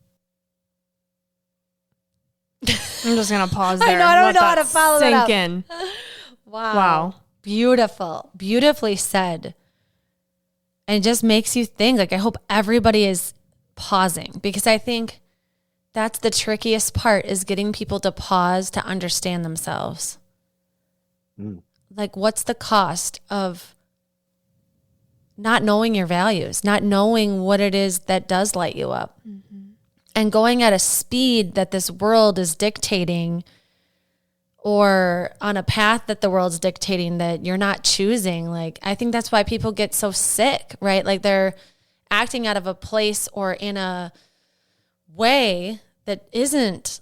I'm just gonna pause there. I know, I don't Let know how that to follow that up. sink in. Wow. Beautiful. Beautifully said. And it just makes you think. Like, I hope everybody is pausing, because I think that's the trickiest part, is getting people to pause to understand themselves. Like, what's the cost of not knowing your values, not knowing what it is that does light you up, and going at a speed that this world is dictating, or on a path that the world's dictating that you're not choosing? Like, I think that's why people get so sick, right? Like, they're acting out of a place or in a way that isn't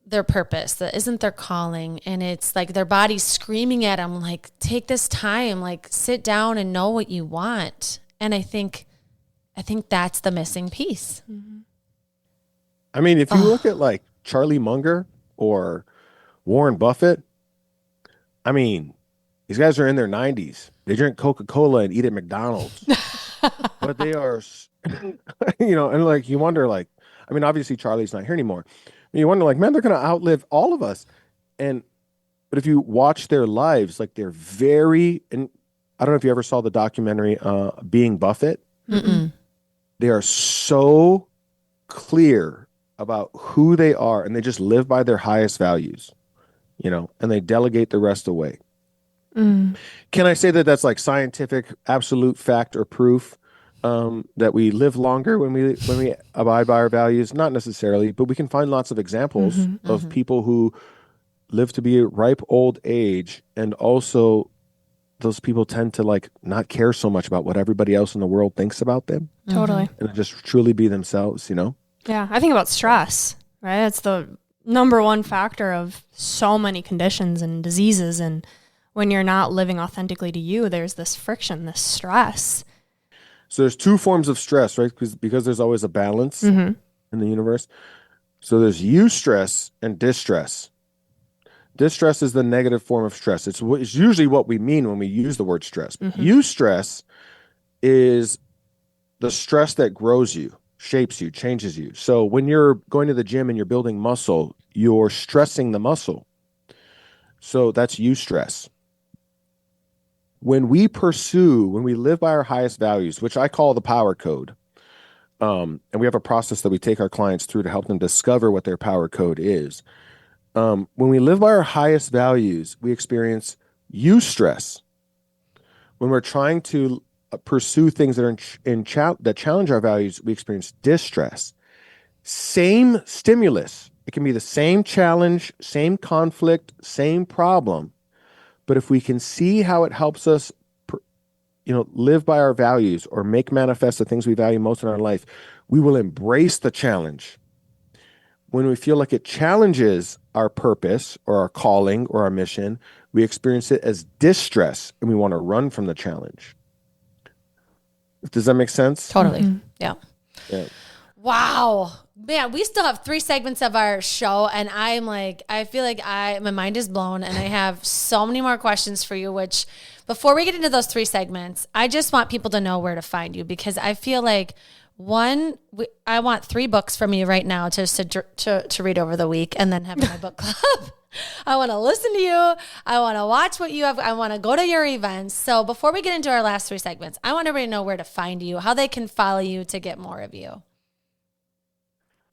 their purpose, that isn't their calling. And it's like their body's screaming at them, like, take this time, like, sit down and know what you want. And I think that's the missing piece. I mean, if you look at like Charlie Munger or Warren Buffett, I mean, these guys are in their 90s. They drink Coca-Cola and eat at McDonald's. But they are, and like, you wonder, like, I mean, obviously Charlie's not here anymore. You wonder, like, man, they're going to outlive all of us. But if you watch their lives, like, they're very, and I don't know if you ever saw the documentary, Being Buffett. They are so clear about who they are, and they just live by their highest values, and they delegate the rest away. Can I say that that's like scientific, absolute fact or proof that we live longer when we abide by our values? Not necessarily, but we can find lots of examples of people who live to be a ripe old age, and also those people tend to like not care so much about what everybody else in the world thinks about them. Totally. And just truly be themselves, Yeah, I think about stress, right? It's the number one factor of so many conditions and diseases. And when you're not living authentically to you, there's this friction, this stress. So there's two forms of stress, right? Because there's always a balance in the universe. So there's eustress and distress. Distress is the negative form of stress. It's usually what we mean when we use the word stress. Eustress is the stress that grows you, shapes you, changes you. So when you're going to the gym and you're building muscle, you're stressing the muscle. So that's eustress. When we live by our highest values, which I call the power code, and we have a process that we take our clients through to help them discover what their power code is. When we live by our highest values, we experience eustress. When we're trying to pursue things that are that challenge our values, we experience distress. Same stimulus. It can be the same challenge, same conflict, same problem. But if we can see how it helps us, live by our values or make manifest the things we value most in our life, we will embrace the challenge. When we feel like it challenges our purpose or our calling or our mission, we experience it as distress and we want to run from the challenge. Does that make sense? Totally. Yeah. Wow. Man, we still have 3 segments of our show, and I feel like my mind is blown, and I have so many more questions for you, which before we get into those 3 segments, I just want people to know where to find you, because I feel like I want 3 books from you right now to read over the week, and then have my book club. I want to listen to you. I want to watch what you have. I want to go to your events. So before we get into our last 3 segments, I want everybody to know where to find you, how they can follow you to get more of you.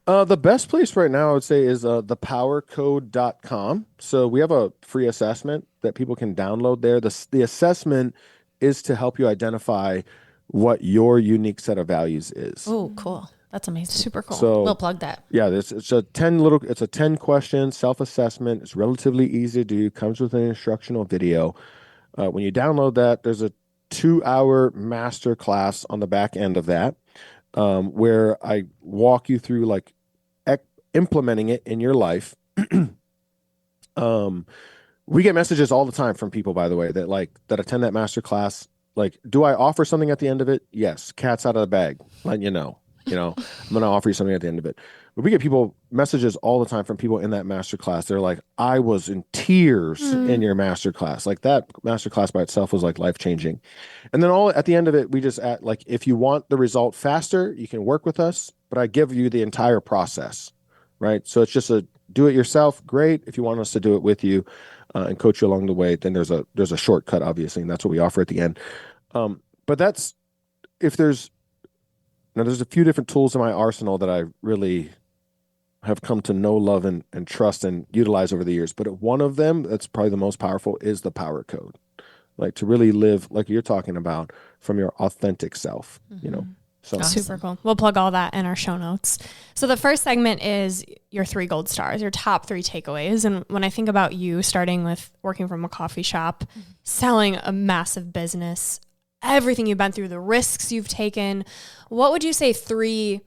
The best place right now, I would say, is thepowercode.com. So we have a free assessment that people can download there. The assessment is to help you identify what your unique set of values is. Oh, cool. That's amazing. Super cool. So we'll plug that. Yeah, it's a 10 question self-assessment. It's relatively easy to do. Comes with an instructional video. When you download that, there's a 2-hour master class on the back end of that, where I walk you through like implementing it in your life. We get messages all the time from people, by the way, that attend that master class. Like, do I offer something at the end of it? Yes. Cat's out of the bag. Letting you know. I'm going to offer you something at the end of it. But we get messages all the time from people in that masterclass. They're like, I was in tears in your masterclass. Like that masterclass by itself was like life changing. And then at the end of it, we just add, like, if you want the result faster, you can work with us, but I give you the entire process, right? So it's just a do it yourself. Great. If you want us to do it with you and coach you along the way, then there's a shortcut, obviously, and that's what we offer at the end. But that's if there's a few different tools in my arsenal that I really have come to know, love, and trust and utilize over the years. But one of them that's probably the most powerful is the power code. Like to really live like you're talking about from your authentic self, So Awesome. Super cool. We'll plug all that in our show notes. So the first segment is your 3 gold stars, your top 3 takeaways. And when I think about you starting with working from a coffee shop, selling a massive business, everything you've been through, the risks you've taken, what would you say 3,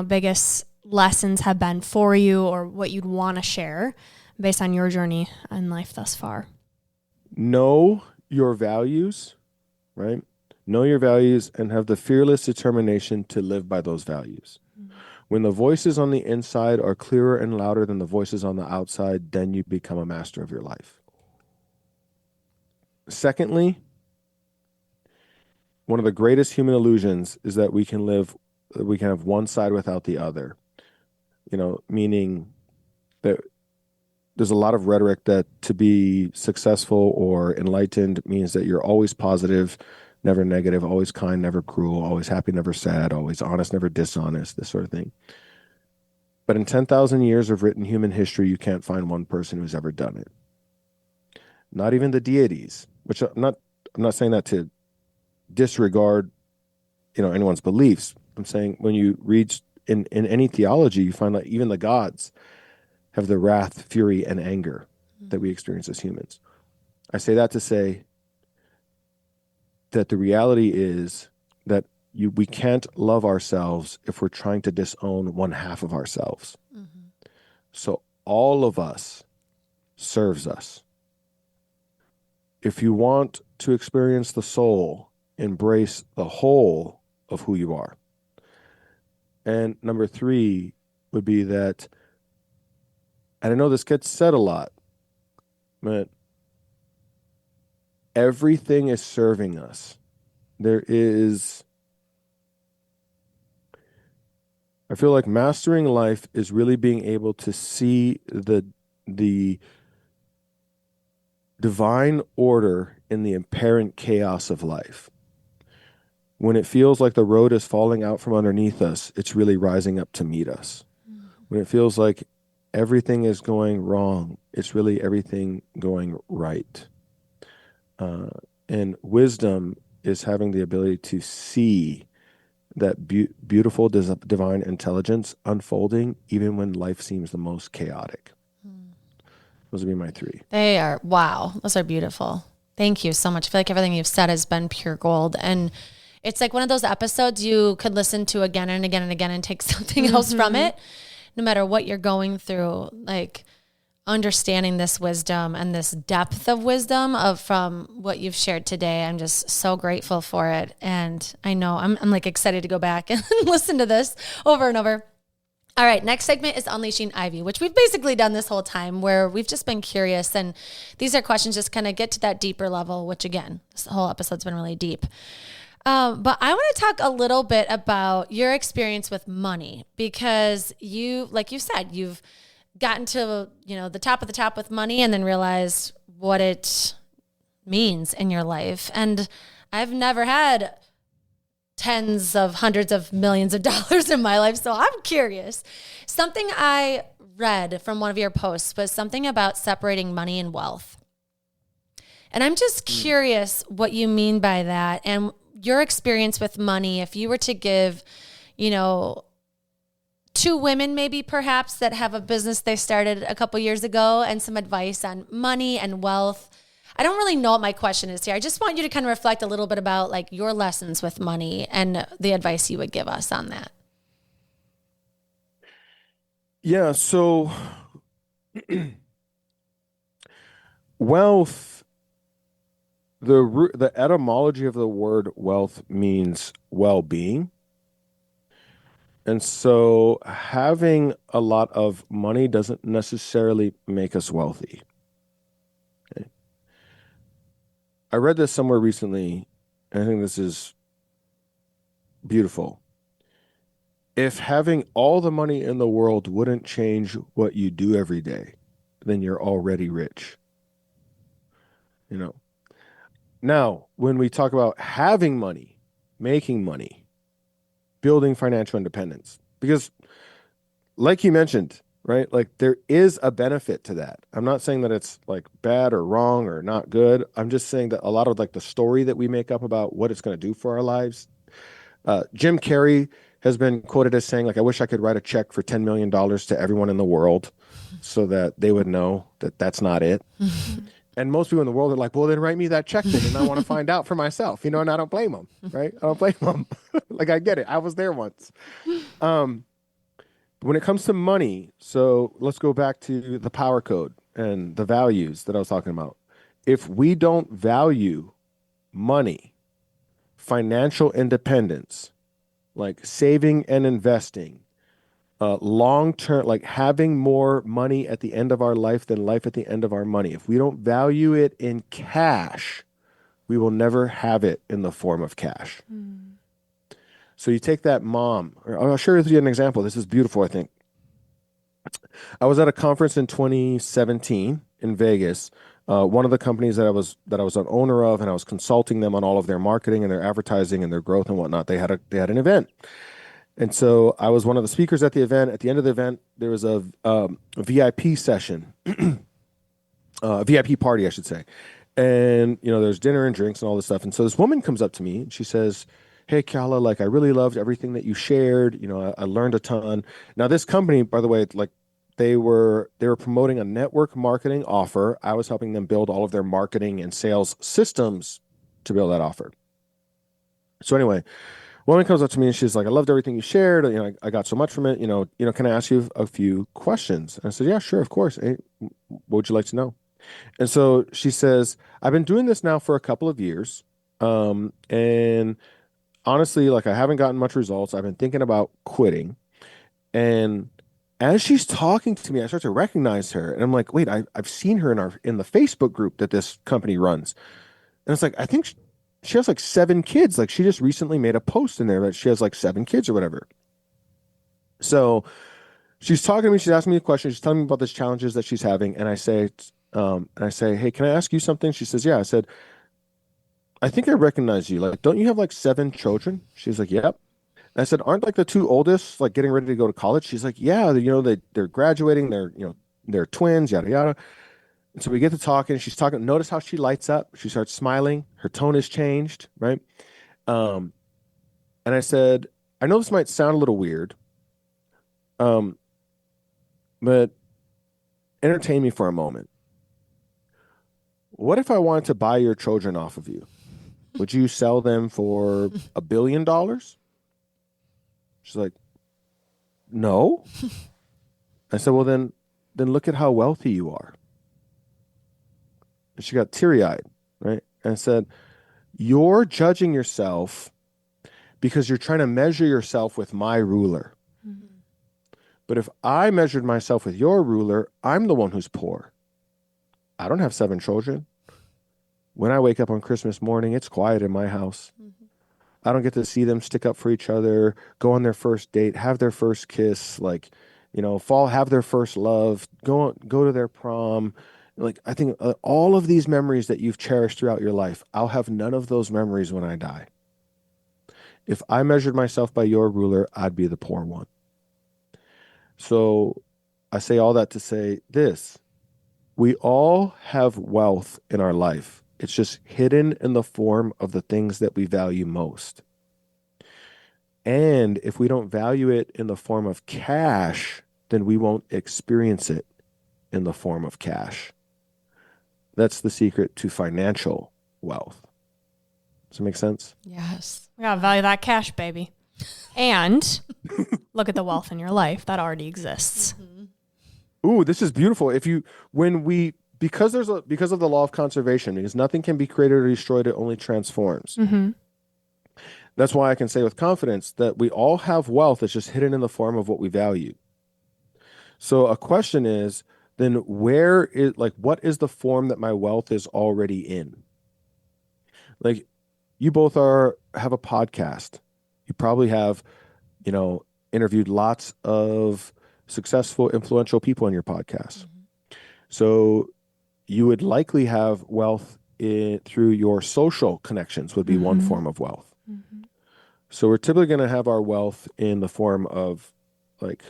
biggest lessons have been for you, or what you'd want to share based on your journey in life thus far? Know your values, right? Know your values and have the fearless determination to live by those values. When the voices on the inside are clearer and louder than the voices on the outside, then you become a master of your life. Secondly, one of the greatest human illusions is that we can have one side without the other. Meaning that there's a lot of rhetoric that to be successful or enlightened means that you're always positive, never negative, always kind, never cruel, always happy, never sad, always honest, never dishonest, this sort of thing. But in 10,000 years of written human history, you can't find one person who's ever done it. Not even the deities, which I'm not saying that to disregard, anyone's beliefs. I'm saying when you read in any theology, you find that even the gods have the wrath, fury, and anger that we experience as humans. I say that to say that the reality is that we can't love ourselves if we're trying to disown one half of ourselves. So all of us serves us. If you want to experience the soul, embrace the whole of who you are. And number 3 would be that, and I know this gets said a lot, but everything is serving us. I feel like mastering life is really being able to see the divine order in the apparent chaos of life. When it feels like the road is falling out from underneath us, it's really rising up to meet us. When it feels like everything is going wrong, it's really everything going right. And wisdom is having the ability to see that beautiful divine intelligence unfolding even when life seems the most chaotic. Those would be my 3. They are, wow, those are beautiful. Thank you so much. I feel like everything you've said has been pure gold. And it's like one of those episodes you could listen to again and again and again and take something else from it, no matter what you're going through. Like understanding this wisdom and this depth of wisdom from what you've shared today. I'm just so grateful for it. And I know I'm like excited to go back and listen to this over and over. All right, next segment is Unleashing Ivy, which we've basically done this whole time, where we've just been curious. And these are questions just kind of get to that deeper level, which again, this whole episode's been really deep. But I want to talk a little bit about your experience with money, because you, like you said, you've gotten to, the top of the top with money and then realized what it means in your life. And I've never had tens of hundreds of millions of dollars in my life. So I'm curious. Something I read from one of your posts was something about separating money and wealth. And I'm just curious what you mean by that, and your experience with money. If you were to give, 2 women maybe perhaps that have a business they started a couple years ago and some advice on money and wealth. I don't really know what my question is here. I just want you to kind of reflect a little bit about like your lessons with money and the advice you would give us on that. Yeah, so wealth, the etymology of the word wealth means well-being. And so having a lot of money doesn't necessarily make us wealthy. Okay. I read this somewhere recently, and I think this is beautiful. If having all the money in the world wouldn't change what you do every day, then you're already rich. You know. Now, when we talk about having money, making money, building financial independence, because like you mentioned, right? Like there is a benefit to that. I'm not saying that it's like bad or wrong or not good. I'm just saying that a lot of like the story that we make up about what it's going to do for our lives. Jim Carrey has been quoted as saying, like, I wish I could write a check for $10 million to everyone in the world so that they would know that that's not it. And most people in the world are like, well, then write me that check then, and I want to find out for myself, and I don't blame them, right? I don't blame them. Like, I get it. I was there once. When it comes to money, so let's go back to the power code and the values that I was talking about. If we don't value money, financial independence, like saving and investing, long term, like having more money at the end of our life than life at the end of our money. If we don't value it in cash, we will never have it in the form of cash. So you take that mom, or I'll share with you an example. This is beautiful, I think. I was at a conference in 2017 in Vegas. One of the companies that I was an owner of, and I was consulting them on all of their marketing and their advertising and their growth and whatnot. They had an event. And so I was one of the speakers at the event. At the end of the event, there was a VIP session, a VIP party, I should say. And, there's dinner and drinks and all this stuff. And so this woman comes up to me and she says, hey, Keala, like, I really loved everything that you shared. I learned a ton. Now, this company, by the way, like, they were promoting a network marketing offer. I was helping them build all of their marketing and sales systems to build that offer. So anyway, woman comes up to me and she's like, I loved everything you shared. I got so much from it. Can I ask you a few questions? And I said, yeah, sure, of course. Hey, what would you like to know? And so she says, I've been doing this now for a couple of years. And honestly, like I haven't gotten much results. I've been thinking about quitting. And as she's talking to me, I start to recognize her. And I'm like, wait, I've seen her in the Facebook group that this company runs. And it's like, I think she has like 7 kids. Like she just recently made a post in there that she has like 7 kids or whatever. So she's talking to me. She's asking me a question. She's telling me about these challenges that she's having. And I say, hey, can I ask you something? She says, yeah. I said, I think I recognize you. Like, don't you have like 7 children? She's like, yep. And I said, aren't like the 2 oldest like getting ready to go to college? She's like, yeah, they're graduating. They're twins, yada, yada. And so we get to talking. She's talking. Notice how she lights up. She starts smiling. Her tone has changed, right? And I said, I know this might sound a little weird, but entertain me for a moment. What if I wanted to buy your children off of you? Would you sell them for $1 billion? She's like, no. I said, well, then look at how wealthy you are. And she got teary-eyed, right? And I said, you're judging yourself because you're trying to measure yourself with my ruler. Mm-hmm. But if I measured myself with your ruler, I'm the one who's poor. I don't have 7 children. When I wake up on Christmas morning, it's quiet in my house. Mm-hmm. I don't get to see them stick up for each other, go on their first date, have their first kiss, like, have their first love, go to their prom. Like, I think all of these memories that you've cherished throughout your life, I'll have none of those memories when I die. If I measured myself by your ruler, I'd be the poor one. So I say all that to say this. We all have wealth in our life. It's just hidden in the form of the things that we value most. And if we don't value it in the form of cash, then we won't experience it in the form of cash. That's the secret to financial wealth. Does it make sense? Yes. We gotta value that cash, baby. And look at the wealth in your life that already exists. Mm-hmm. Ooh, this is beautiful. Because of the law of conservation, because nothing can be created or destroyed, it only transforms. Mm-hmm. That's why I can say with confidence that we all have wealth. It's just hidden in the form of what we value. So a question is, then where is, like, what is the form that my wealth is already in? Like, you both have a podcast. You probably have, interviewed lots of successful, influential people on your podcast. So you would likely have wealth through your social connections would be one form of wealth. So we're typically going to have our wealth in the form of like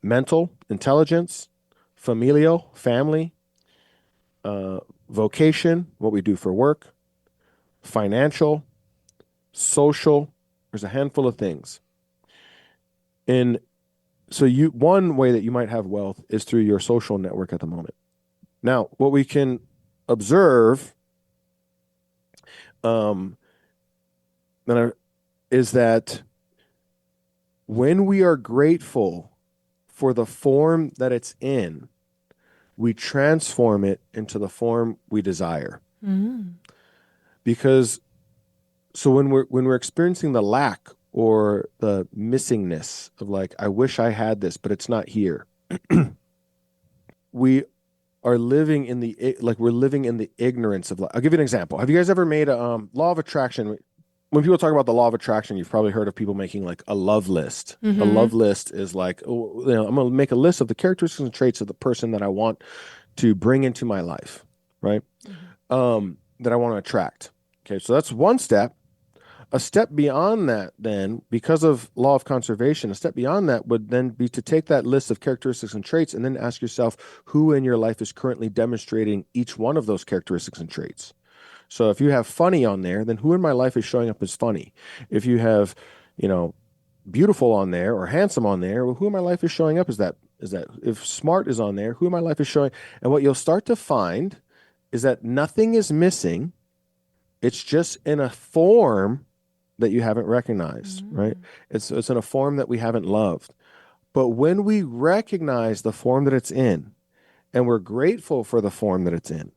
mental intelligence, familial, family, vocation, what we do for work, financial, social. There's a handful of things. And so one way that you might have wealth is through your social network at the moment. Now, what we can observe is that when we are grateful for the form that it's in, we transform it into the form we desire. Because so when we're experiencing the lack or the missingness of like, I wish I had this, but it's not here. We are living in we're living in the ignorance of life. I'll give you an example. Have you guys ever made a law of attraction? When people talk about the law of attraction, you've probably heard of people making like a love list. A love list is like, I'm going to make a list of the characteristics and traits of the person that I want to bring into my life, right? That I want to attract. Okay, so that's one step. A step beyond that, then, because of law of conservation, a step beyond that would then be to take that list of characteristics and traits and then ask yourself who in your life is currently demonstrating each one of those characteristics and traits. So if you have funny on there, then who in my life is showing up as funny? If you have, beautiful on there or handsome on there, well, who in my life is showing up as that? If smart is on there, who in my life is showing? And what you'll start to find is that nothing is missing. It's just in a form that you haven't recognized, right? It's in a form that we haven't loved. But when we recognize the form that it's in, and we're grateful for the form that it's in,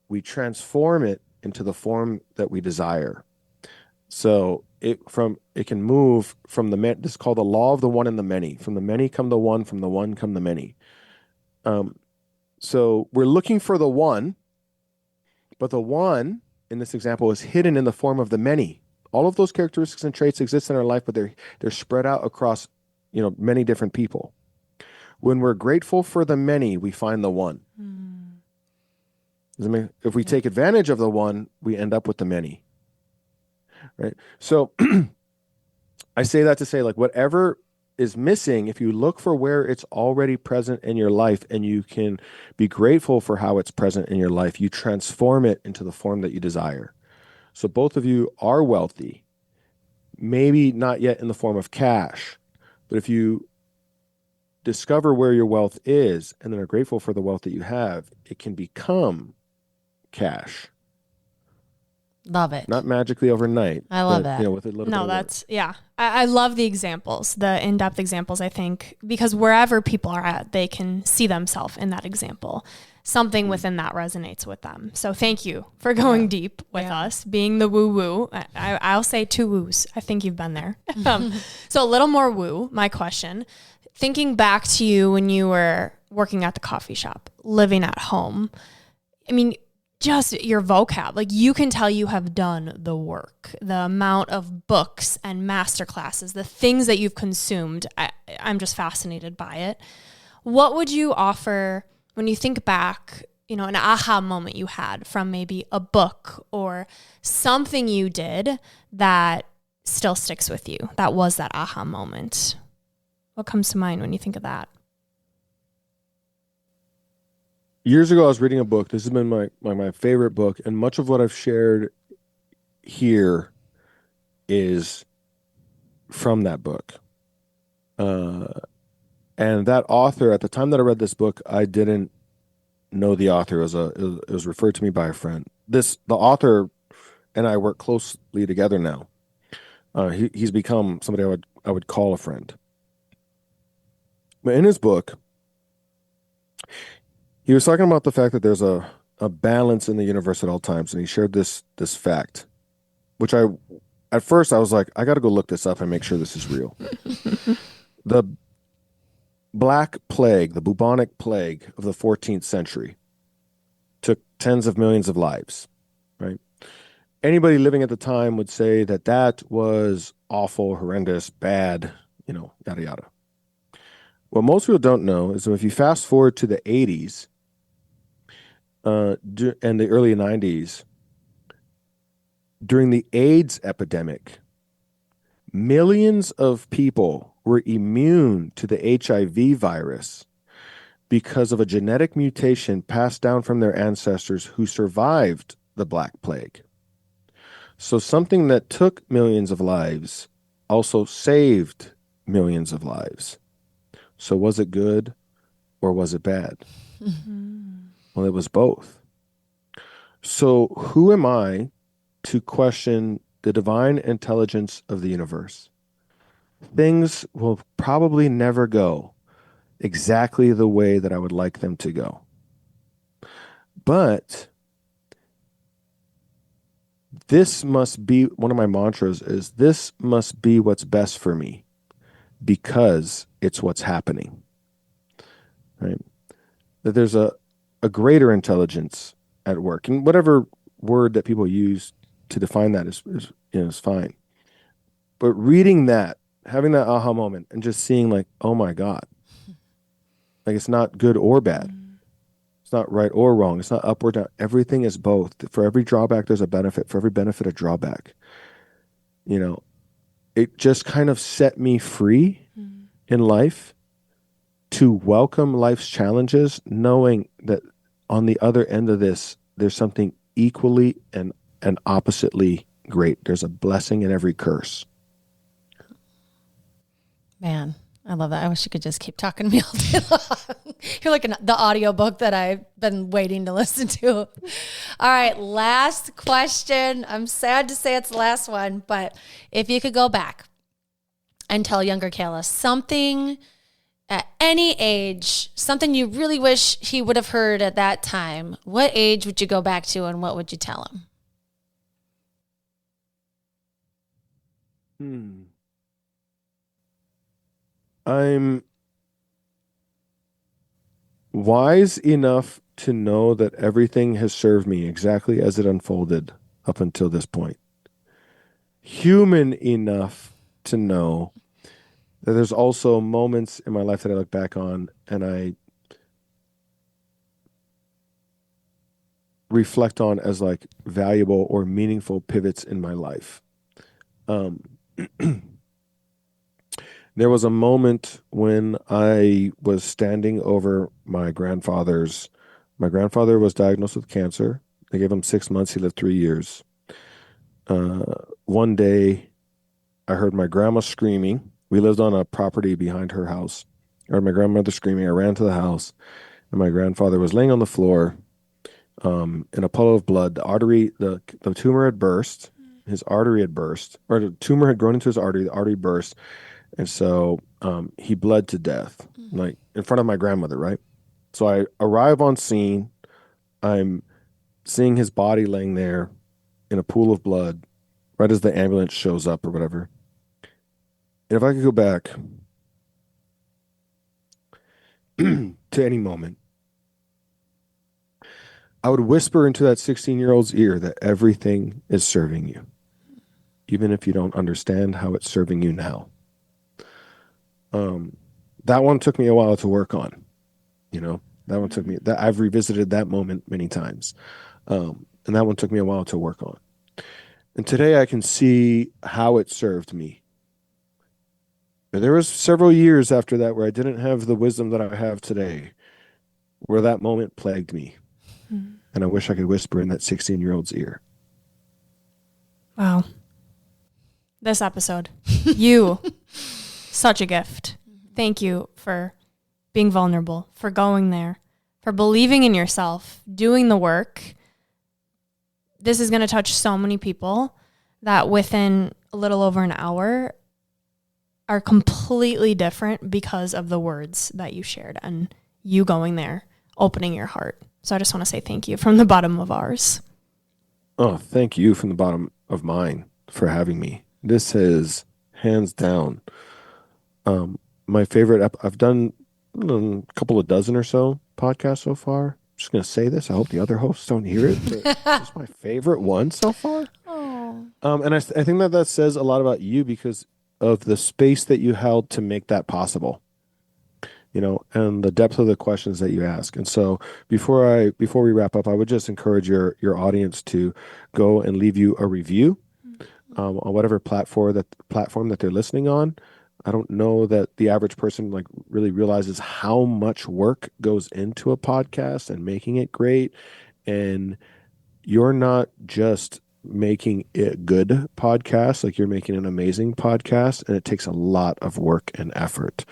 we transform it into the form that we desire. So it can move from this is called the law of the one and the many. From the many come the one, from the one come the many. So we're looking for the one, but the one in this example is hidden in the form of the many. All of those characteristics and traits exist in our life, but they're spread out across, many different people. When we're grateful for the many, we find the one. If we take advantage of the one, we end up with the many. Right? So I say that to say, like, whatever is missing, if you look for where it's already present in your life and you can be grateful for how it's present in your life, you transform it into the form that you desire. So both of you are wealthy, maybe not yet in the form of cash, but if you discover where your wealth is and then are grateful for the wealth that you have, it can become cash. Love it. Not magically overnight. I love that. With a little bit No, of that's, yeah. I love the examples, the in-depth examples, I think, because wherever people are at, they can see themselves in that example. Something within that resonates with them. So thank you for going deep with us, being the woo-woo. I'll say 2 woos. I think you've been there. So a little more woo, my question. Thinking back to you when you were working at the coffee shop, living at home, I mean, just your vocab, like you can tell you have done the work, the amount of books and masterclasses, the things that you've consumed. I'm just fascinated by it. What would you offer when you think back, an aha moment you had from maybe a book or something you did that still sticks with you? That was that aha moment. What comes to mind when you think of that? Years ago, I was reading a book. This has been my favorite book, and much of what I've shared here is from that book. And that author, at the time that I read this book, I didn't know the author. It was referred to me by a friend. The author and I work closely together now. He's become somebody I would call a friend. But in his book, he was talking about the fact that there's a balance in the universe at all times, and he shared this fact, which I at first I was like, I got to go look this up and make sure this is real. The Black Plague, the bubonic plague of the 14th century, took tens of millions of lives, right? Anybody living at the time would say that that was awful, horrendous, bad, yada, yada. What most people don't know is that if you fast forward to the 80s and the early 90s, during the AIDS epidemic, millions of people were immune to the HIV virus because of a genetic mutation passed down from their ancestors who survived the Black Plague. So something that took millions of lives also saved millions of lives. So was it good or was it bad? Well, it was both. So who am I to question the divine intelligence of the universe? Things will probably never go exactly the way that I would like them to go. But this must be, one of my mantras is, this must be what's best for me because it's what's happening, right? That there's a greater intelligence at work. And whatever word that people use to define that is fine. But reading that, having that aha moment and just seeing like, oh my God, like it's not good or bad. It's not right or wrong. It's not up or down. Everything is both. For every drawback, there's a benefit. For every benefit, a drawback. It just kind of set me free in life to welcome life's challenges, knowing that on the other end of this, there's something equally and oppositely great. There's a blessing in every curse. Man, I love that. I wish you could just keep talking to me all day long. You're like the audiobook that I've been waiting to listen to. All right, last question. I'm sad to say it's the last one, but if you could go back and tell younger Keala something at any age, something you really wish he would have heard at that time, what age would you go back to and what would you tell him? I'm wise enough to know that everything has served me exactly as it unfolded up until this point. Human enough to know that there's also moments in my life that I look back on and I reflect on as like valuable or meaningful pivots in my life. There was a moment when I was standing over my grandfather was diagnosed with cancer. They gave him 6 months. He lived 3 years. One day I heard my grandma screaming. We lived on a property behind her house. I heard my grandmother screaming. I ran to the house and my grandfather was laying on the floor in a puddle of blood. The tumor had burst. His artery had burst, or the tumor had grown into his artery. The artery burst. And so he bled to death, like in front of my grandmother, right? So I arrive on scene. I'm seeing his body laying there in a pool of blood right as the ambulance shows up or whatever. And if I could go back to any moment, I would whisper into that 16-year-old's ear that everything is serving you, even if you don't understand how it's serving you now. That one took me a while to work on, that one took me, that I've revisited that moment many times. And that one took me a while to work on. And today I can see how it served me. There was several years after that where I didn't have the wisdom that I have today, where that moment plagued me. And I wish I could whisper in that 16-year-old's ear. Wow. This episode, you, such a gift. Thank you for being vulnerable, for going there, for believing in yourself, doing the work. This is going to touch so many people that within a little over an hour are completely different because of the words that you shared and you going there, opening your heart. So I just want to say thank you from the bottom of ours. Oh, thank you from the bottom of mine for having me. This is hands down my favorite. I've done a couple of dozen or so podcasts so far. I'm just going to say this. I hope the other hosts don't hear it, but it's my favorite one so far. Oh. And I think that says a lot about you because of the space that you held to make that possible, and the depth of the questions that you ask. And so before we wrap up, I would just encourage your audience to go and leave you a review on whatever platform that they're listening on. I don't know that the average person really realizes how much work goes into a podcast and making it great. And you're not just making it good podcast, you're making an amazing podcast, and it takes a lot of work and effort.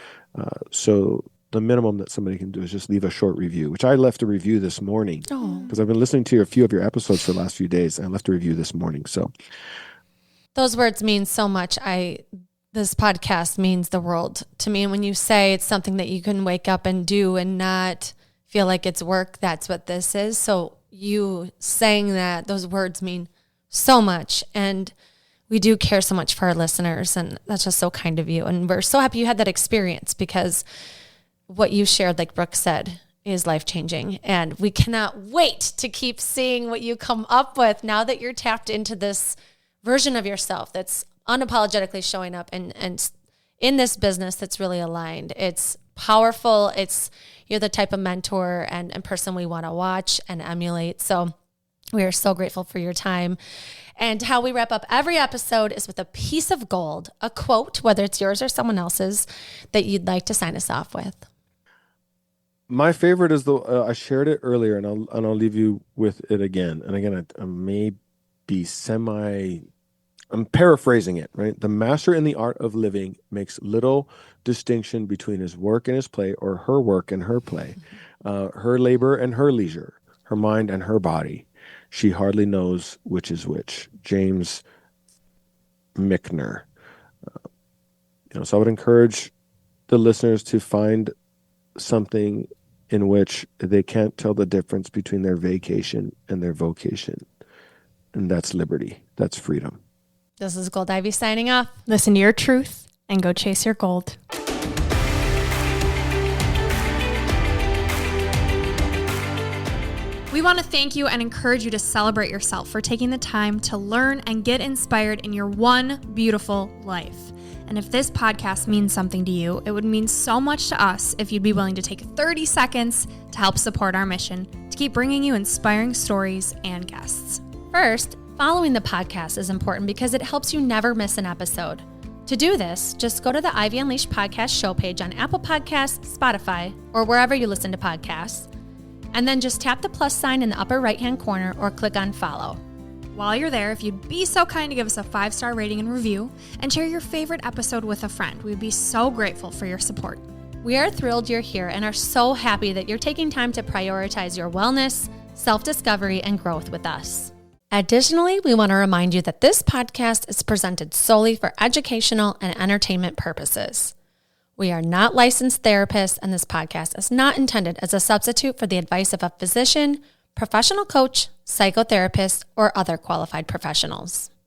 So the minimum that somebody can do is just leave a short review, which I left a review this morning because I've been listening to a few of your episodes for the last few days, and I left a review this morning. So those words mean so much. This podcast means the world to me. And when you say it's something that you can wake up and do and not feel like it's work, that's what this is. So you saying that, those words mean so much. And we do care so much for our listeners. And that's just so kind of you. And we're so happy you had that experience because what you shared, like Brooke said, is life-changing. And we cannot wait to keep seeing what you come up with now that you're tapped into this version of yourself that's unapologetically showing up and in this business that's really aligned. It's powerful. You're the type of mentor and person we want to watch and emulate. So we are so grateful for your time. And how we wrap up every episode is with a piece of gold, a quote, whether it's yours or someone else's, that you'd like to sign us off with. My favorite is I shared it earlier, and I'll leave you with it again. And again, I may be I'm paraphrasing it, right? The master in the art of living makes little distinction between his work and his play, or her work and her play, her labor and her leisure, her mind and her body. She hardly knows which is which. James Michner. So I would encourage the listeners to find something in which they can't tell the difference between their vacation and their vocation. And that's liberty. That's freedom. This is Gold Ivy signing off. Listen to your truth and go chase your gold. We want to thank you and encourage you to celebrate yourself for taking the time to learn and get inspired in your one beautiful life. And if this podcast means something to you, it would mean so much to us if you'd be willing to take 30 seconds to help support our mission to keep bringing you inspiring stories and guests. First, following the podcast is important because it helps you never miss an episode. To do this, just go to the Ivy Unleashed podcast show page on Apple Podcasts, Spotify, or wherever you listen to podcasts, and then just tap the plus sign in the upper right-hand corner or click on follow. While you're there, if you'd be so kind to give us a 5-star rating and review and share your favorite episode with a friend, we'd be so grateful for your support. We are thrilled you're here and are so happy that you're taking time to prioritize your wellness, self-discovery, and growth with us. Additionally, we want to remind you that this podcast is presented solely for educational and entertainment purposes. We are not licensed therapists, and this podcast is not intended as a substitute for the advice of a physician, professional coach, psychotherapist, or other qualified professionals.